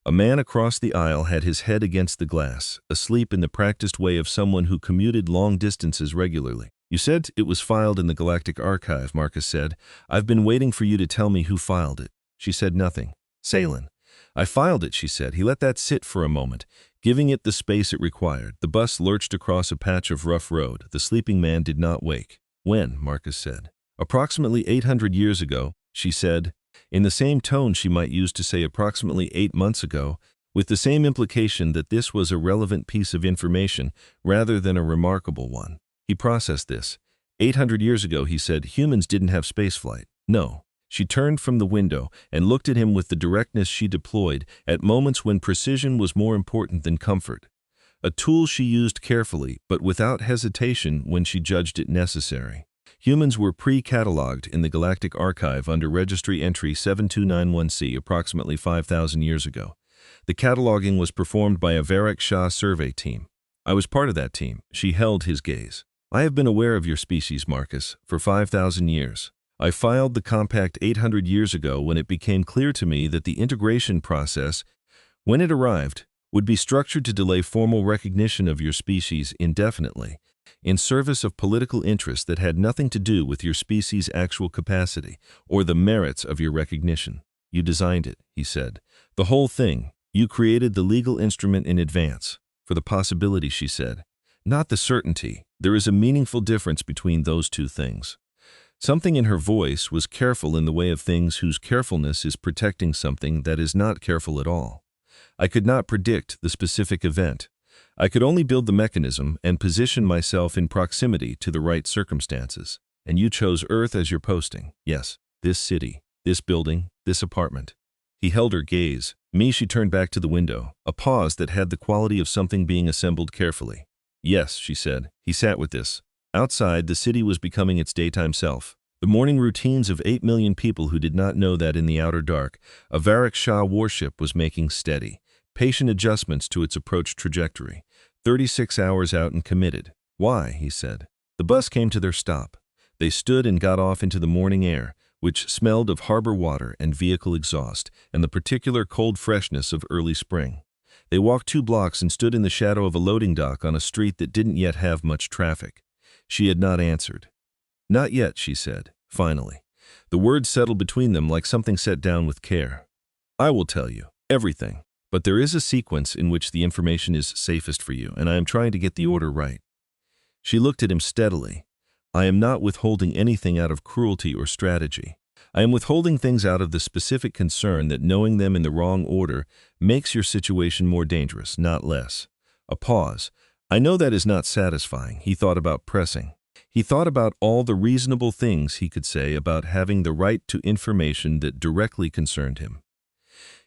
A man across the aisle had his head against the glass, asleep in the practiced way of someone who commuted long distances regularly. You said it was filed in the Galactic Archive, Marcus said. I've been waiting for you to tell me who filed it. She said nothing. Salen. I filed it, she said. He let that sit for a moment, giving it the space it required. The bus lurched across a patch of rough road. The sleeping man did not wake. When? Marcus said. Approximately 800 years ago, she said, in the same tone she might use to say approximately 8 months ago, with the same implication that this was a relevant piece of information rather than a remarkable one. He processed this. 800 years ago, he said, humans didn't have spaceflight. No. She turned from the window and looked at him with the directness she deployed at moments when precision was more important than comfort. A tool she used carefully, but without hesitation when she judged it necessary. Humans were pre-catalogued in the Galactic Archive under Registry Entry 7291C approximately 5,000 years ago. The cataloging was performed by a Varric Shah survey team. I was part of that team. She held his gaze. I have been aware of your species, Marcus, for 5,000 years. I filed the compact 800 years ago when it became clear to me that the integration process, when it arrived, would be structured to delay formal recognition of your species indefinitely, in service of political interests that had nothing to do with your species' actual capacity or the merits of your recognition. You designed it, he said. The whole thing. You created the legal instrument in advance. For the possibility, she said. Not the certainty. There is a meaningful difference between those two things. Something in her voice was careful in the way of things whose carefulness is protecting something that is not careful at all. I could not predict the specific event. I could only build the mechanism and position myself in proximity to the right circumstances. And you chose Earth as your posting. Yes, this city, this building, this apartment. He held her gaze. Me, she turned back to the window, a pause that had the quality of something being assembled carefully. Yes, she said. He sat with this. Outside, the city was becoming its daytime self. The morning routines of 8 million people who did not know that in the outer dark, a Varric Shah warship was making steady, patient adjustments to its approach trajectory. 36 hours out and committed. Why? He said. The bus came to their stop. They stood and got off into the morning air, which smelled of harbor water and vehicle exhaust, and the particular cold freshness of early spring. They walked 2 blocks and stood in the shadow of a loading dock on a street that didn't yet have much traffic. She had not answered. Not yet, she said, finally. The words settled between them like something set down with care. I will tell you everything, but there is a sequence in which the information is safest for you, and I am trying to get the order right. She looked at him steadily. I am not withholding anything out of cruelty or strategy. I am withholding things out of the specific concern that knowing them in the wrong order makes your situation more dangerous, not less. A pause. I know that is not satisfying. He thought about pressing. He thought about all the reasonable things he could say about having the right to information that directly concerned him.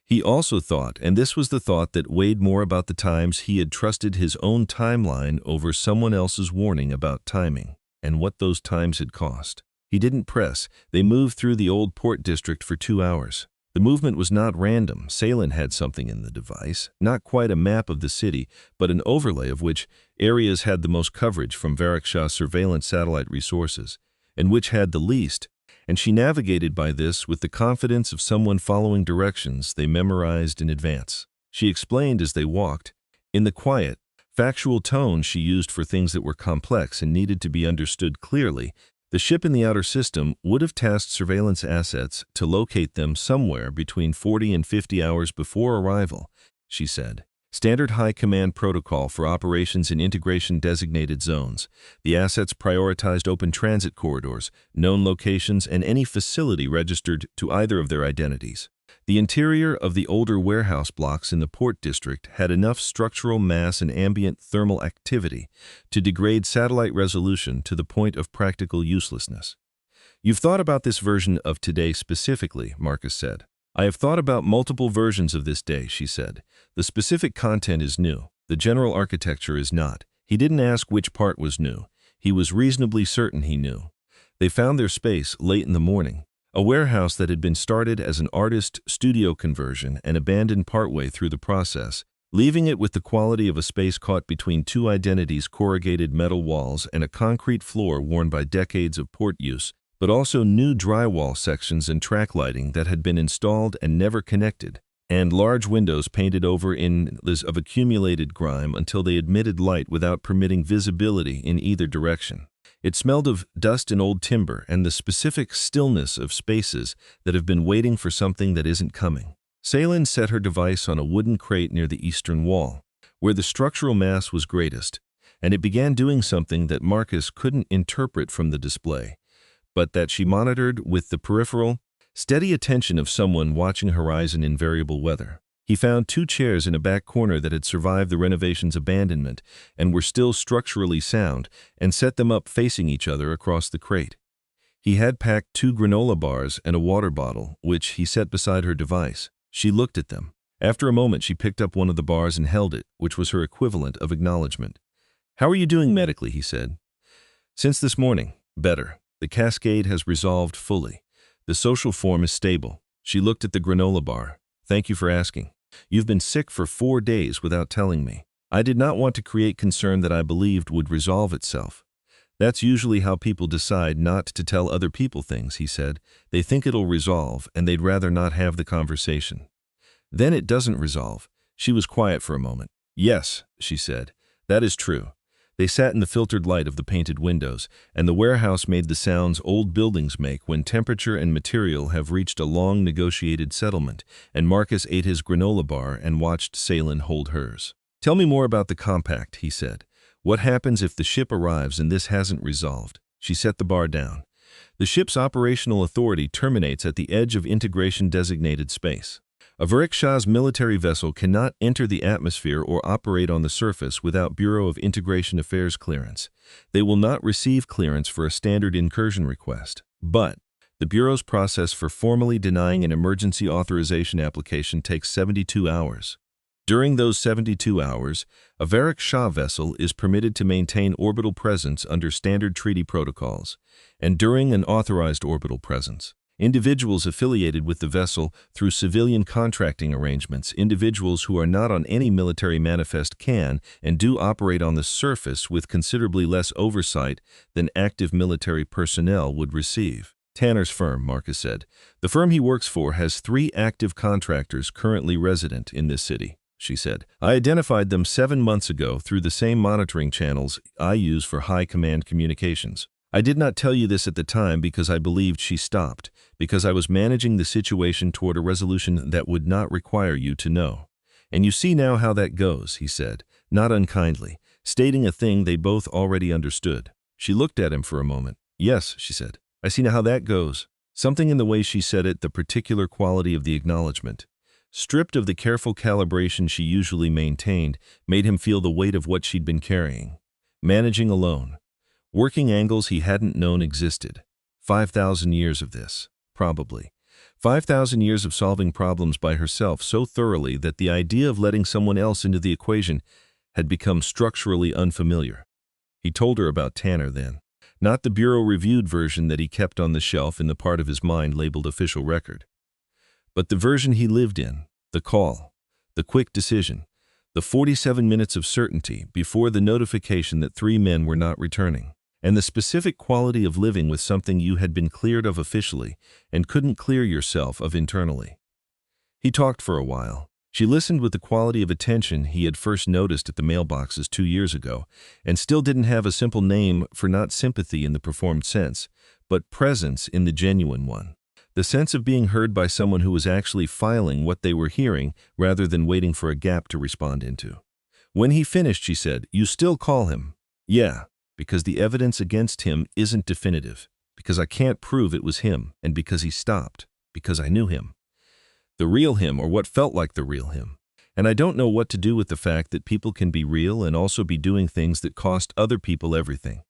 He also thought, and this was the thought that weighed more, about the times he had trusted his own timeline over someone else's warning about timing, and what those times had cost. He didn't press. They moved through the old Port District for 2 hours. The movement was not random. Salen had something in the device, not quite a map of the city, but an overlay of which areas had the most coverage from Variksha's surveillance satellite resources, and which had the least, and she navigated by this with the confidence of someone following directions they memorized in advance. She explained as they walked, in the quiet, factual tone she used for things that were complex and needed to be understood clearly. The ship in the outer system would have tasked surveillance assets to locate them somewhere between 40 and 50 hours before arrival, she said. Standard high command protocol for operations in integration designated zones. The assets prioritized open transit corridors, known locations, and any facility registered to either of their identities. The interior of the older warehouse blocks in the port district had enough structural mass and ambient thermal activity to degrade satellite resolution to the point of practical uselessness. "You've thought about this version of today specifically," Marcus said. "I have thought about multiple versions of this day," she said. "The specific content is new. The general architecture is not." He didn't ask which part was new. He was reasonably certain he knew. They found their space late in the morning. A warehouse that had been started as an artist studio conversion and abandoned partway through the process, leaving it with the quality of a space caught between two identities, corrugated metal walls and a concrete floor worn by decades of port use, but also new drywall sections and track lighting that had been installed and never connected, and large windows painted over in layers of accumulated grime until they admitted light without permitting visibility in either direction. It smelled of dust and old timber and the specific stillness of spaces that have been waiting for something that isn't coming. Salen set her device on a wooden crate near the eastern wall, where the structural mass was greatest, and it began doing something that Marcus couldn't interpret from the display, but that she monitored with the peripheral, steady attention of someone watching a horizon in variable weather. He found two chairs in a back corner that had survived the renovation's abandonment and were still structurally sound, and set them up facing each other across the crate. He had packed 2 granola bars and a water bottle, which he set beside her device. She looked at them. After a moment, she picked up one of the bars and held it, which was her equivalent of acknowledgement. "How are you doing medically?" he said. "Since this morning, better. The cascade has resolved fully. The social form is stable." She looked at the granola bar. "Thank you for asking. You've been sick for 4 days without telling me. I did not want to create concern that I believed would resolve itself. That's usually how people decide not to tell other people things," he said. "They think it'll resolve, and they'd rather not have the conversation. Then it doesn't resolve." She was quiet for a moment. "Yes," she said, "that is true." They sat in the filtered light of the painted windows, and the warehouse made the sounds old buildings make when temperature and material have reached a long negotiated settlement, and Marcus ate his granola bar and watched Salen hold hers. "Tell me more about the compact," he said. "What happens if the ship arrives and this hasn't resolved?" She set the bar down. "The ship's operational authority terminates at the edge of integration designated space. A Variksha's military vessel cannot enter the atmosphere or operate on the surface without Bureau of Integration Affairs clearance. They will not receive clearance for a standard incursion request. But the Bureau's process for formally denying an emergency authorization application takes 72 hours. During those 72 hours, a Variksha vessel is permitted to maintain orbital presence under standard treaty protocols, and during an authorized orbital presence, individuals affiliated with the vessel through civilian contracting arrangements, individuals who are not on any military manifest can and do operate on the surface with considerably less oversight than active military personnel would receive. Tanner's firm, Marcus said. The firm he works for has 3 active contractors currently resident in this city, she said. I identified them 7 months ago through the same monitoring channels I use for high command communications. I did not tell you this at the time because I believed she stopped, because I was managing the situation toward a resolution that would not require you to know. And you see now how that goes, he said, not unkindly, stating a thing they both already understood. She looked at him for a moment. Yes, she said. I see now how that goes. Something in the way she said it, the particular quality of the acknowledgement, stripped of the careful calibration she usually maintained, made him feel the weight of what she'd been carrying. Managing alone. Working angles he hadn't known existed. 5,000 years of this, probably. 5,000 years of solving problems by herself so thoroughly that the idea of letting someone else into the equation had become structurally unfamiliar. He told her about Tanner then. Not the Bureau-reviewed version that he kept on the shelf in the part of his mind labeled official record, But the version he lived in, the call, the quick decision, the 47 minutes of certainty before the notification that 3 men were not returning, and the specific quality of living with something you had been cleared of officially and couldn't clear yourself of internally. He talked for a while. She listened with the quality of attention he had first noticed at the mailboxes 2 years ago, and still didn't have a simple name for not sympathy in the performed sense, but presence in the genuine one. The sense of being heard by someone who was actually filing what they were hearing rather than waiting for a gap to respond into. When he finished, she said, "You still call him?" "Yeah, because the evidence against him isn't definitive, because I can't prove it was him, and because he stopped, because I knew him. The real him, or what felt like the real him. And I don't know what to do with the fact that people can be real and also be doing things that cost other people everything."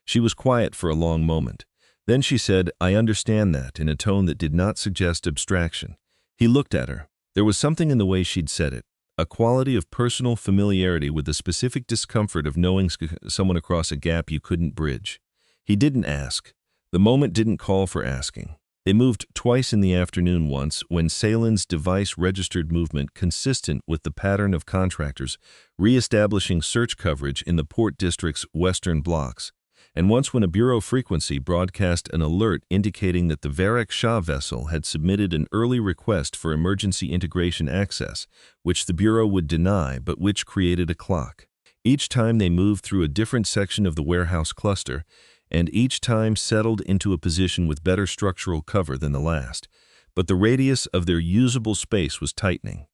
She was quiet for a long moment. Then she said, "I understand that," in a tone that did not suggest abstraction. He looked at her. There was something in the way she'd said it, a quality of personal familiarity with the specific discomfort of knowing someone across a gap you couldn't bridge. He didn't ask. The moment didn't call for asking. They moved twice in the afternoon once when Salen's device registered movement consistent with the pattern of contractors re-establishing search coverage in the Port District's western blocks, and once when a bureau frequency broadcast an alert indicating that the Varek Shah vessel had submitted an early request for emergency integration access, which the bureau would deny but which created a clock. Each time they moved through a different section of the warehouse cluster, and each time settled into a position with better structural cover than the last, but the radius of their usable space was tightening,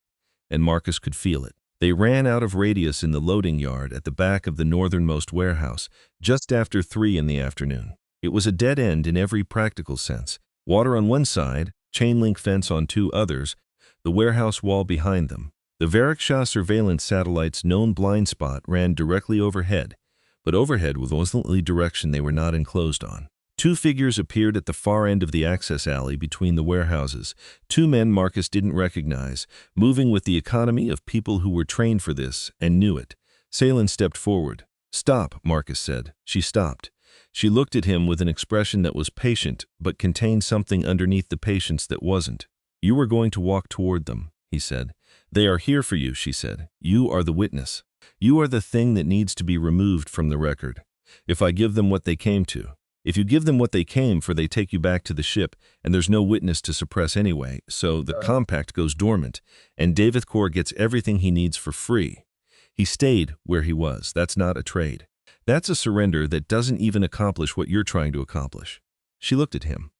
and Marcus could feel it. They ran out of radius in the loading yard at the back of the northernmost warehouse just after 3 in the afternoon. It was a dead end in every practical sense. Water on one side, chain-link fence on 2 others, the warehouse wall behind them. The Varek Shah surveillance satellite's known blind spot ran directly overhead, but overhead was the only direction they were not enclosed on. 2 figures appeared at the far end of the access alley between the warehouses, 2 men Marcus didn't recognize, moving with the economy of people who were trained for this and knew it. Salen stepped forward. "Stop," Marcus said. She stopped. She looked at him with an expression that was patient, but contained something underneath the patience that wasn't. "You were going to walk toward them," he said. "They are here for you," she said. "You are the witness. You are the thing that needs to be removed from the record. If I give them what they came to. If you give them what they came for, they take you back to the ship, and there's no witness to suppress anyway, so the compact goes dormant, and David Core gets everything he needs for free. He stayed where he was. That's not a trade. That's a surrender that doesn't even accomplish what you're trying to accomplish." She looked at him.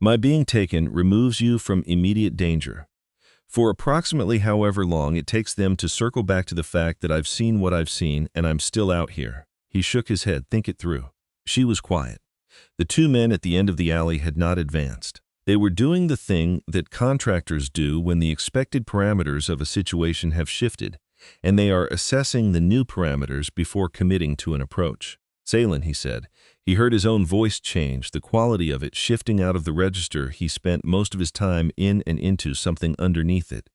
"My being taken removes you from immediate danger. For approximately however long it takes them to circle back to the fact that I've seen what I've seen and I'm still out here." He shook his head. "Think it through." She was quiet. The 2 men at the end of the alley had not advanced. They were doing the thing that contractors do when the expected parameters of a situation have shifted, and they are assessing the new parameters before committing to an approach. "Salen," he said. He heard his own voice change, the quality of it shifting out of the register he spent most of his time in and into something underneath it.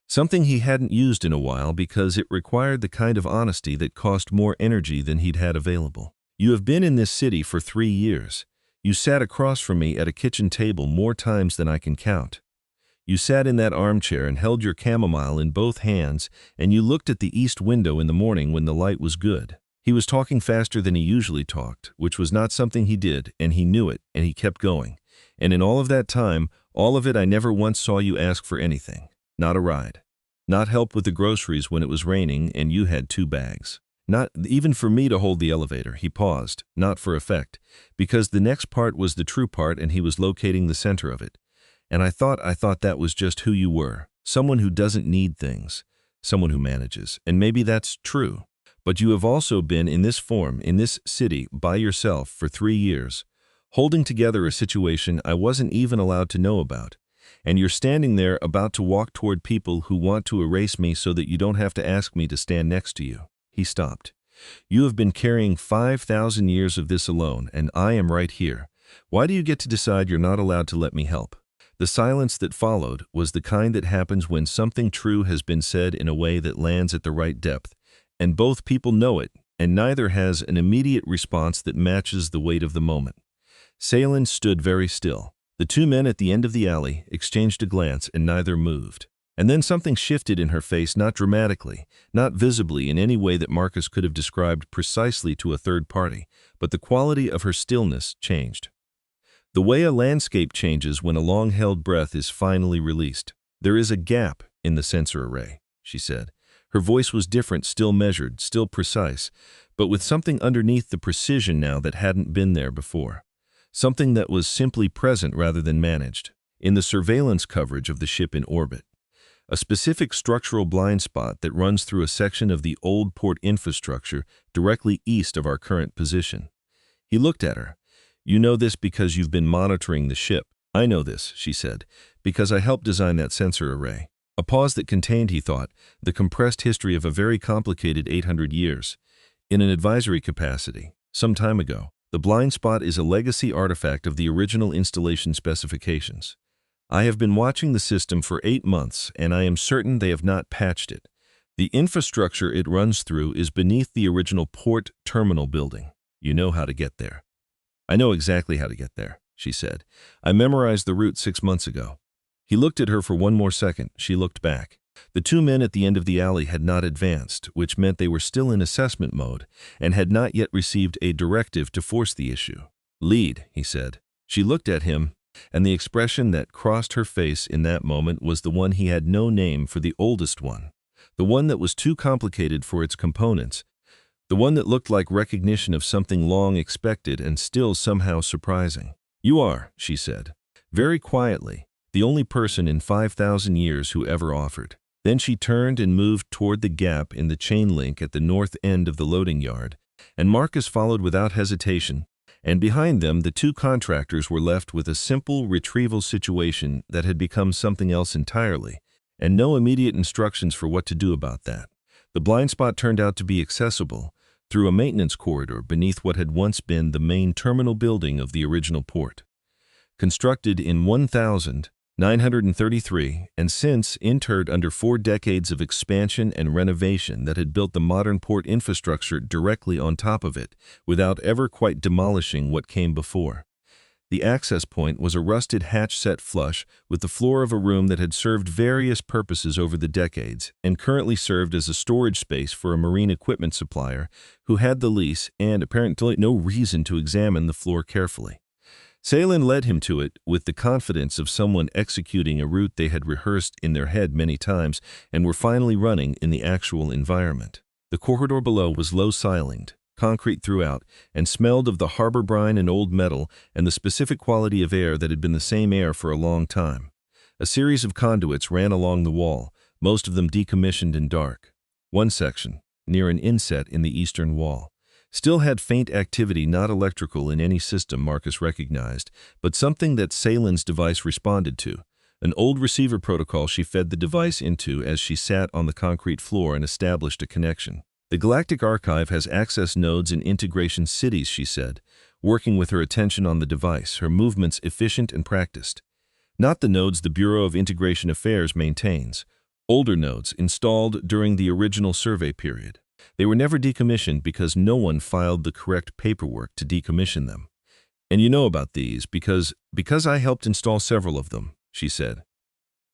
Something he hadn't used in a while because it required the kind of honesty that cost more energy than he'd had available. "You have been in this city for 3 years. You sat across from me at a kitchen table more times than I can count. You sat in that armchair and held your chamomile in both hands, and you looked at the east window in the morning when the light was good." He was talking faster than he usually talked, which was not something he did, and he knew it, and he kept going. "And in all of that time, all of it, I never once saw you ask for anything. Not a ride. Not help with the groceries when it was raining and you had 2 bags. Not even for me to hold the elevator." He paused, not for effect, because the next part was the true part and he was locating the center of it. "And I thought that was just who you were. Someone who doesn't need things. Someone who manages. And maybe that's true. But you have also been in this form, in this city, by yourself for 3 years, holding together a situation I wasn't even allowed to know about. And you're standing there about to walk toward people who want to erase me so that you don't have to ask me to stand next to you." He stopped. "You have been carrying 5,000 years of this alone, and I am right here. Why do you get to decide you're not allowed to let me help?" The silence that followed was the kind that happens when something true has been said in a way that lands at the right depth, and both people know it, and neither has an immediate response that matches the weight of the moment. Salen stood very still. The two men at the end of the alley exchanged a glance and neither moved. And then something shifted in her face, not dramatically, not visibly in any way that Marcus could have described precisely to a third party, but the quality of her stillness changed. The way a landscape changes when a long-held breath is finally released. There is a gap in the sensor array, she said. Her voice was different, still measured, still precise, but with something underneath the precision now that hadn't been there before. Something that was simply present rather than managed, in the surveillance coverage of the ship in orbit. A specific structural blind spot that runs through a section of the old port infrastructure directly east of our current position. He looked at her. "You know this because you've been monitoring the ship." "I know this," she said, "because I helped design that sensor array." A pause that contained, he thought, the compressed history of a very complicated 800 years. In an advisory capacity, some time ago, the blind spot is a legacy artifact of the original installation specifications. I have been watching the system for 8 months, and I am certain they have not patched it. The infrastructure it runs through is beneath the original port terminal building. You know how to get there. "I know exactly how to get there," she said. "I memorized the route 6 months ago." He looked at her for one more second. She looked back. The two men at the end of the alley had not advanced, which meant they were still in assessment mode and had not yet received a directive to force the issue. "Lead," he said. She looked at him, and the expression that crossed her face in that moment was the one he had no name for, the oldest one, the one that was too complicated for its components, the one that looked like recognition of something long expected and still somehow surprising. "You are," she said, very quietly, "the only person in 5,000 years who ever offered." Then she turned and moved toward the gap in the chain link at the north end of the loading yard, and Marcus followed without hesitation, and behind them the two contractors were left with a simple retrieval situation that had become something else entirely, and no immediate instructions for what to do about that. The blind spot turned out to be accessible through a maintenance corridor beneath what had once been the main terminal building of the original port. Constructed in 1933 and since interred under 4 decades of expansion and renovation that had built the modern port infrastructure directly on top of it, without ever quite demolishing what came before. The access point was a rusted hatch set flush with the floor of a room that had served various purposes over the decades and currently served as a storage space for a marine equipment supplier who had the lease and apparently no reason to examine the floor carefully. Salen led him to it with the confidence of someone executing a route they had rehearsed in their head many times and were finally running in the actual environment. The corridor below was low-ceilinged, concrete throughout, and smelled of the harbor brine and old metal and the specific quality of air that had been the same air for a long time. A series of conduits ran along the wall, most of them decommissioned and dark. One section, near an inset in the eastern wall, still had faint activity, not electrical in any system Marcus recognized, but something that Salen's device responded to, an old receiver protocol she fed the device into as she sat on the concrete floor and established a connection. "The Galactic Archive has access nodes in integration cities," she said, working with her attention on the device, her movements efficient and practiced. "Not the nodes the Bureau of Integration Affairs maintains, older nodes installed during the original survey period. They were never decommissioned because no one filed the correct paperwork to decommission them. And you know about these because I helped install several of them," she said.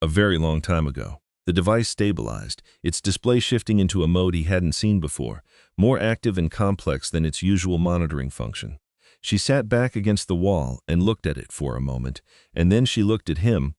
"A very long time ago." The device stabilized, its display shifting into a mode he hadn't seen before, more active and complex than its usual monitoring function. She sat back against the wall and looked at it for a moment, and then she looked at him,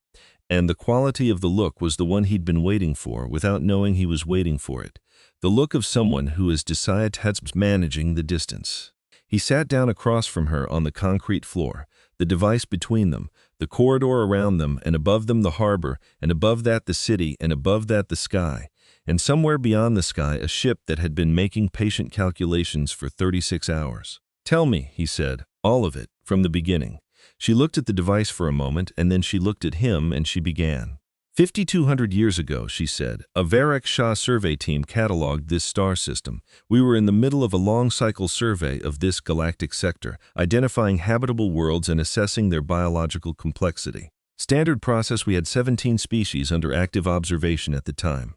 and the quality of the look was the one he'd been waiting for without knowing he was waiting for it. The look of someone who has decided to managing the distance. He sat down across from her on the concrete floor, the device between them, the corridor around them, and above them the harbor, and above that the city, and above that the sky, and somewhere beyond the sky a ship that had been making patient calculations for 36 hours. "Tell me," he said, "all of it, from the beginning." She looked at the device for a moment, and then she looked at him, and she began. 5,200 years ago, she said, a Varek Shah survey team cataloged this star system. We were in the middle of a long-cycle survey of this galactic sector, identifying habitable worlds and assessing their biological complexity. Standard process, we had 17 species under active observation at the time.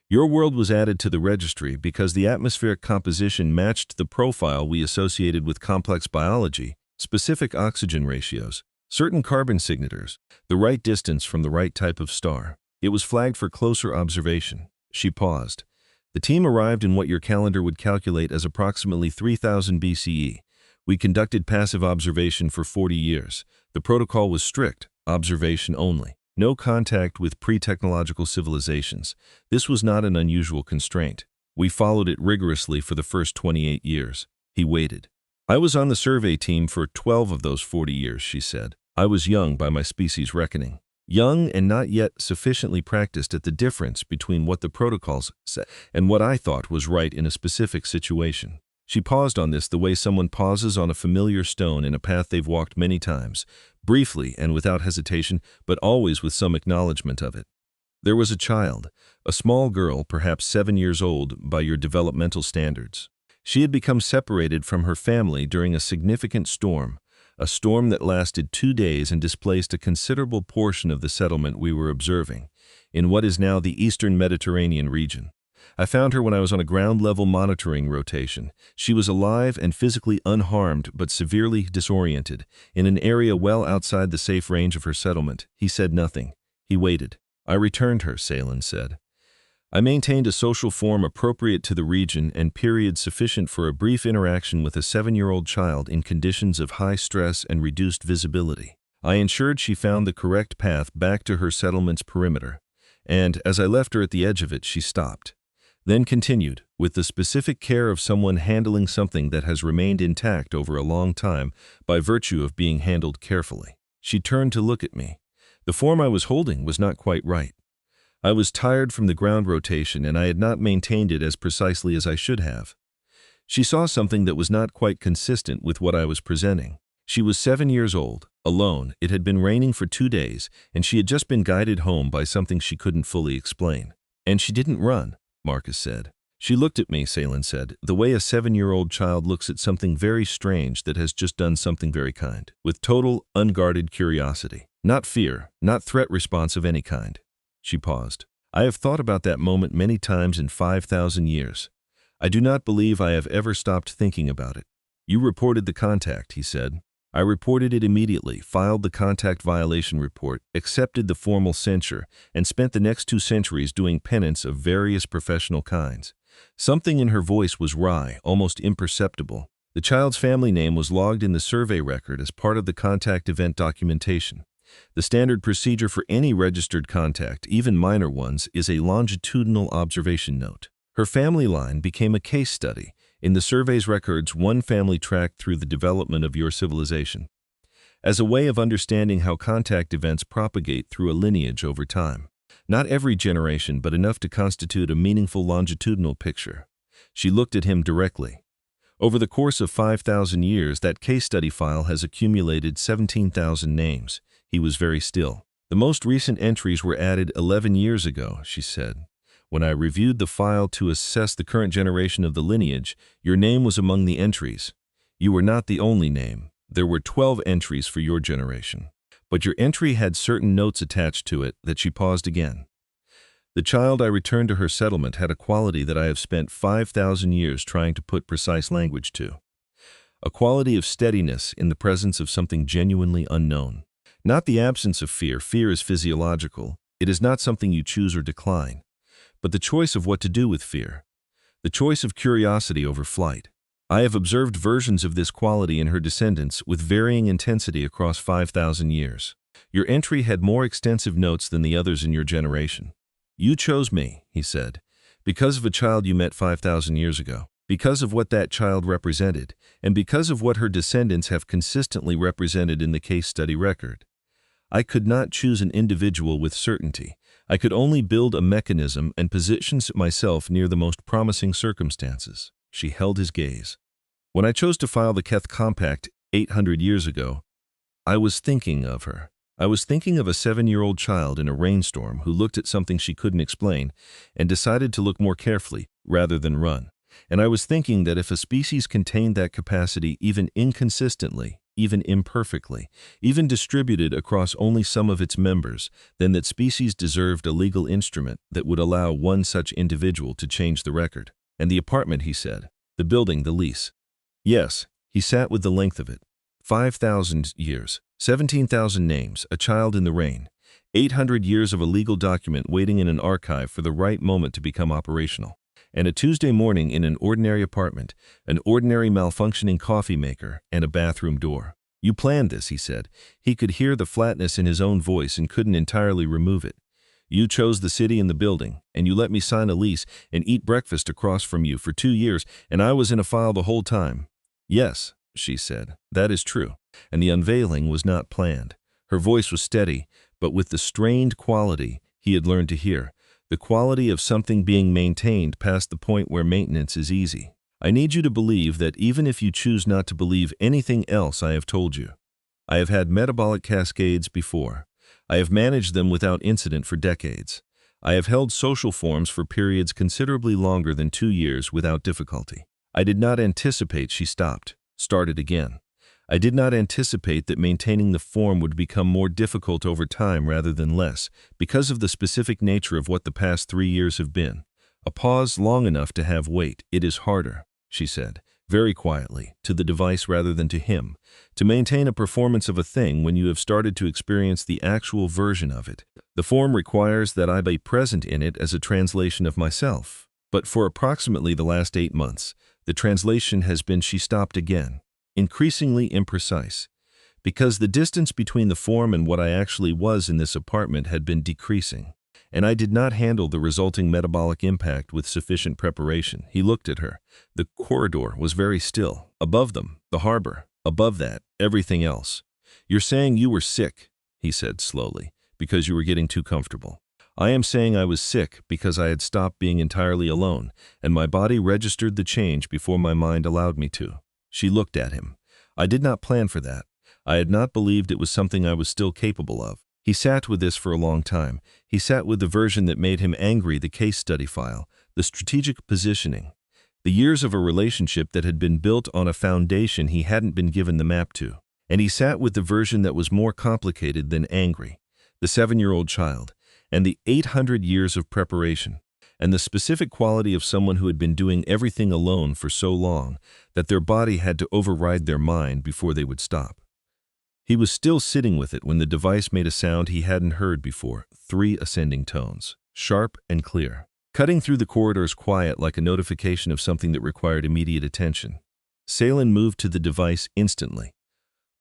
Your world was added to the registry because the atmospheric composition matched the profile we associated with complex biology, specific oxygen ratios, Certain carbon signatures, the right distance from the right type of star. It was flagged for closer observation. She paused. The team arrived in what your calendar would calculate as approximately 3000 BCE. We conducted passive observation for 40 years. The protocol was strict, observation only. No contact with pre-technological civilizations. This was not an unusual constraint. We followed it rigorously for the first 28 years. He waited. I was on the survey team for 12 of those 40 years, she said. I was young by my species reckoning. Young and not yet sufficiently practiced at the difference between what the protocols said and what I thought was right in a specific situation. She paused on this the way someone pauses on a familiar stone in a path they've walked many times, briefly and without hesitation, but always with some acknowledgement of it. There was a child, a small girl, perhaps 7 years old by your developmental standards. She had become separated from her family during a significant storm, a storm that lasted 2 days and displaced a considerable portion of the settlement we were observing, in what is now the eastern Mediterranean region. I found her when I was on a ground-level monitoring rotation. She was alive and physically unharmed but severely disoriented, in an area well outside the safe range of her settlement. He said nothing. He waited. I returned her, Salen said. I maintained a social form appropriate to the region and period sufficient for a brief interaction with a 7-year-old child in conditions of high stress and reduced visibility. I ensured she found the correct path back to her settlement's perimeter, and as I left her at the edge of it, she stopped. Then continued, with the specific care of someone handling something that has remained intact over a long time by virtue of being handled carefully. She turned to look at me. The form I was holding was not quite right. I was tired from the ground rotation and I had not maintained it as precisely as I should have. She saw something that was not quite consistent with what I was presenting. She was 7 years old, alone. It had been raining for 2 days, and she had just been guided home by something she couldn't fully explain. And she didn't run, Marcus said. She looked at me, Salen said, the way a 7-year-old child looks at something very strange that has just done something very kind, with total, unguarded curiosity. Not fear, not threat response of any kind. She paused. I have thought about that moment many times in 5,000 years. I do not believe I have ever stopped thinking about it. You reported the contact, he said. I reported it immediately, filed the contact violation report, accepted the formal censure, and spent the next 2 centuries doing penance of various professional kinds. Something in her voice was wry, almost imperceptible. The child's family name was logged in the survey record as part of the contact event documentation. The standard procedure for any registered contact, even minor ones, is a longitudinal observation note. Her family line became a case study. In the survey's records, one family tracked through the development of your civilization, as a way of understanding how contact events propagate through a lineage over time. Not every generation, but enough to constitute a meaningful longitudinal picture. She looked at him directly. Over the course of 5,000 years, that case study file has accumulated 17,000 names. He was very still. The most recent entries were added 11 years ago, she said. When I reviewed the file to assess the current generation of the lineage, your name was among the entries. You were not the only name. There were 12 entries for your generation. But your entry had certain notes attached to it that she paused again. The child I returned to her settlement had a quality that I have spent 5,000 years trying to put precise language to. A quality of steadiness in the presence of something genuinely unknown. Not the absence of fear. Fear is physiological. It is not something you choose or decline. But the choice of what to do with fear. The choice of curiosity over flight. I have observed versions of this quality in her descendants with varying intensity across 5,000 years. Your entry had more extensive notes than the others in your generation. You chose me, he said, because of a child you met 5,000 years ago, because of what that child represented, and because of what her descendants have consistently represented in the case study record. I could not choose an individual with certainty. I could only build a mechanism and position myself near the most promising circumstances. She held his gaze. When I chose to file the Keth Compact 800 years ago, I was thinking of her. I was thinking of a 7-year-old child in a rainstorm who looked at something she couldn't explain and decided to look more carefully rather than run. And I was thinking that if a species contained that capacity even inconsistently, even imperfectly, even distributed across only some of its members, then that species deserved a legal instrument that would allow one such individual to change the record. And the apartment, he said. The building, the lease. Yes, he sat with the length of it. 5,000 years. 17,000 names, a child in the rain. 800 years of a legal document waiting in an archive for the right moment to become operational. And a Tuesday morning in an ordinary apartment, an ordinary malfunctioning coffee maker, and a bathroom door. You planned this, he said. He could hear the flatness in his own voice and couldn't entirely remove it. You chose the city and the building, and you let me sign a lease and eat breakfast across from you for 2 years, and I was in a file the whole time. Yes, she said, that is true. And the unveiling was not planned. Her voice was steady, but with the strained quality he had learned to hear, the quality of something being maintained past the point where maintenance is easy. I need you to believe that even if you choose not to believe anything else I have told you. I have had metabolic cascades before. I have managed them without incident for decades. I have held social forms for periods considerably longer than 2 years without difficulty. I did not anticipate she started again. I did not anticipate that maintaining the form would become more difficult over time rather than less, because of the specific nature of what the past 3 years have been. A pause long enough to have weight. It is harder, she said, very quietly, to the device rather than to him, to maintain a performance of a thing when you have started to experience the actual version of it. The form requires that I be present in it as a translation of myself. But for approximately the last 8 months, the translation has been she stopped again, increasingly imprecise, because the distance between the form and what I actually was in this apartment had been decreasing, and I did not handle the resulting metabolic impact with sufficient preparation. He looked at her. The corridor was very still. Above them, the harbor. Above that, everything else. You're saying you were sick, he said slowly, because you were getting too comfortable. I am saying I was sick because I had stopped being entirely alone, and my body registered the change before my mind allowed me to. She looked at him. I did not plan for that. I had not believed it was something I was still capable of. He sat with this for a long time. He sat with the version that made him angry, the case study file, the strategic positioning, the years of a relationship that had been built on a foundation he hadn't been given the map to. And he sat with the version that was more complicated than angry, the 7-year-old child, and the 800 years of preparation, and the specific quality of someone who had been doing everything alone for so long that their body had to override their mind before they would stop. He was still sitting with it when the device made a sound he hadn't heard before, 3 ascending tones, sharp and clear, cutting through the corridor's quiet like a notification of something that required immediate attention. Salen moved to the device instantly,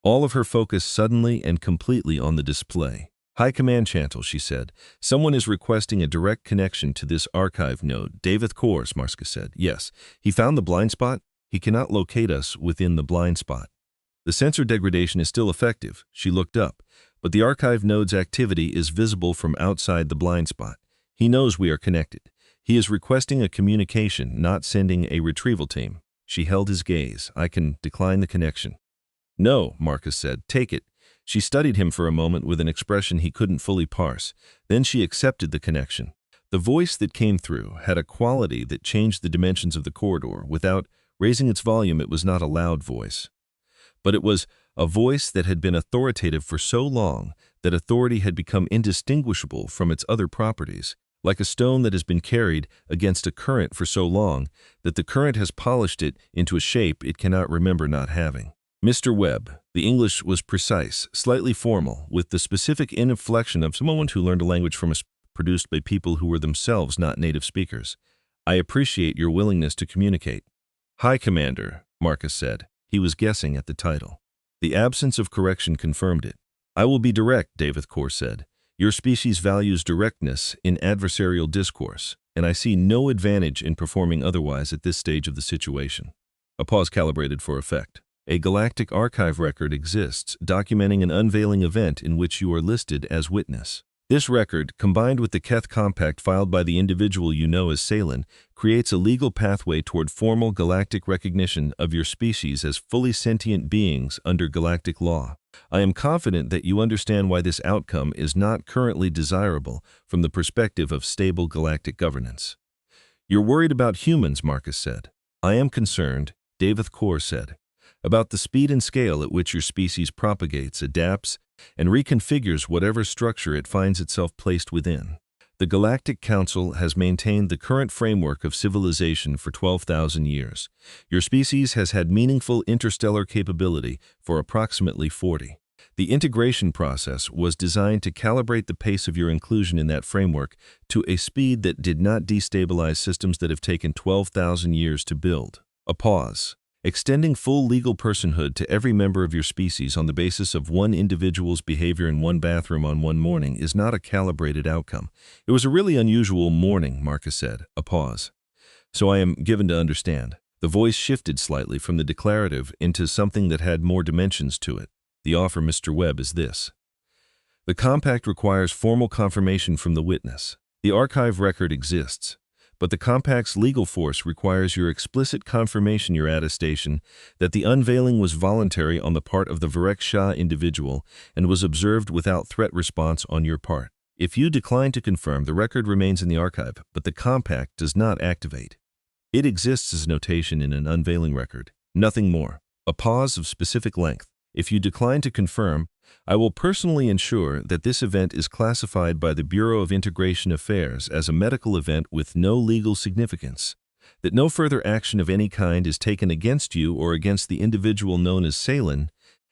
all of her focus suddenly and completely on the display. High Command Channel, she said. Someone is requesting a direct connection to this archive node. David Kors, Marska said. Yes. He found the blind spot. He cannot locate us within the blind spot. The sensor degradation is still effective. She looked up, but the archive node's activity is visible from outside the blind spot. He knows we are connected. He is requesting a communication, not sending a retrieval team. She held his gaze. I can decline the connection. No, Marcus said. Take it. She studied him for a moment with an expression he couldn't fully parse. Then she accepted the connection. The voice that came through had a quality that changed the dimensions of the corridor. Without raising its volume, it was not a loud voice. But it was a voice that had been authoritative for so long that authority had become indistinguishable from its other properties, like a stone that has been carried against a current for so long that the current has polished it into a shape it cannot remember not having. Mr. Webb, the English was precise, slightly formal, with the specific inflection of someone who learned a language produced by people who were themselves not native speakers. I appreciate your willingness to communicate. Hi, Commander, Marcus said. He was guessing at the title. The absence of correction confirmed it. I will be direct, David Kors said. Your species values directness in adversarial discourse, and I see no advantage in performing otherwise at this stage of the situation. A pause calibrated for effect. A galactic archive record exists documenting an unveiling event in which you are listed as witness. This record, combined with the Keth Compact filed by the individual you know as Salen, creates a legal pathway toward formal galactic recognition of your species as fully sentient beings under galactic law. I am confident that you understand why this outcome is not currently desirable from the perspective of stable galactic governance. You're worried about humans, Marcus said. I am concerned, David Kors said, about the speed and scale at which your species propagates, adapts, and reconfigures whatever structure it finds itself placed within. The Galactic Council has maintained the current framework of civilization for 12,000 years. Your species has had meaningful interstellar capability for approximately 40. The integration process was designed to calibrate the pace of your inclusion in that framework to a speed that did not destabilize systems that have taken 12,000 years to build. A pause. Extending full legal personhood to every member of your species on the basis of one individual's behavior in one bathroom on one morning is not a calibrated outcome. It was a really unusual morning, Marcus said. A pause. So I am given to understand. The voice shifted slightly from the declarative into something that had more dimensions to it. The offer, Mr. Webb, is this. The compact requires formal confirmation from the witness. The archive record exists, but the compact's legal force requires your explicit confirmation, your attestation, that the unveiling was voluntary on the part of the Varek Shah individual and was observed without threat response on your part. If you decline to confirm, the record remains in the archive, but the compact does not activate. It exists as notation in an unveiling record, nothing more. A pause of specific length. If you decline to confirm, I will personally ensure that this event is classified by the Bureau of Integration Affairs as a medical event with no legal significance, that no further action of any kind is taken against you or against the individual known as Salin,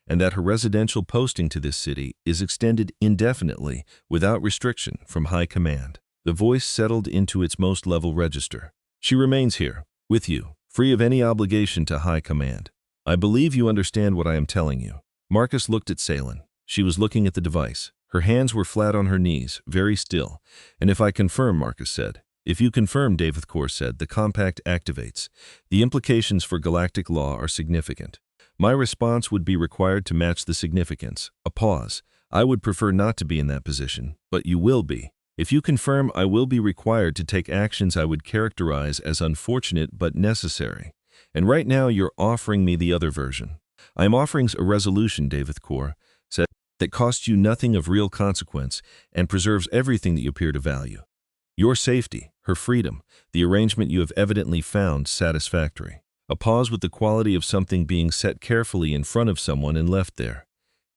and that her residential posting to this city is extended indefinitely without restriction from high command. The voice settled into its most level register. She remains here, with you, free of any obligation to high command. I believe you understand what I am telling you. Marcus looked at Salin. She was looking at the device. Her hands were flat on her knees, very still. And if I confirm, Marcus said. If you confirm, David Core said, the compact activates. The implications for galactic law are significant. My response would be required to match the significance. A pause. I would prefer not to be in that position, but you will be. If you confirm, I will be required to take actions I would characterize as unfortunate but necessary. And right now you're offering me the other version. I am offering a resolution, David Core said, that costs you nothing of real consequence and preserves everything that you appear to value. Your safety, her freedom, the arrangement you have evidently found satisfactory. A pause with the quality of something being set carefully in front of someone and left there.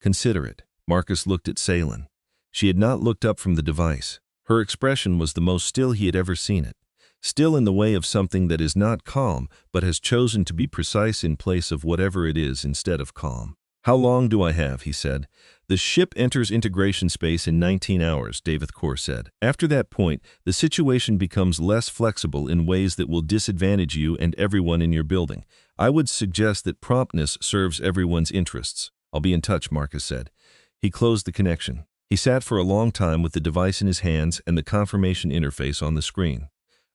Consider it. Marcus looked at Salin. She had not looked up from the device. Her expression was the most still he had ever seen it. Still in the way of something that is not calm, but has chosen to be precise in place of whatever it is instead of calm. How long do I have, he said. The ship enters integration space in 19 hours, David Core said. After that point, the situation becomes less flexible in ways that will disadvantage you and everyone in your building. I would suggest that promptness serves everyone's interests. I'll be in touch, Marcus said. He closed the connection. He sat for a long time with the device in his hands and the confirmation interface on the screen.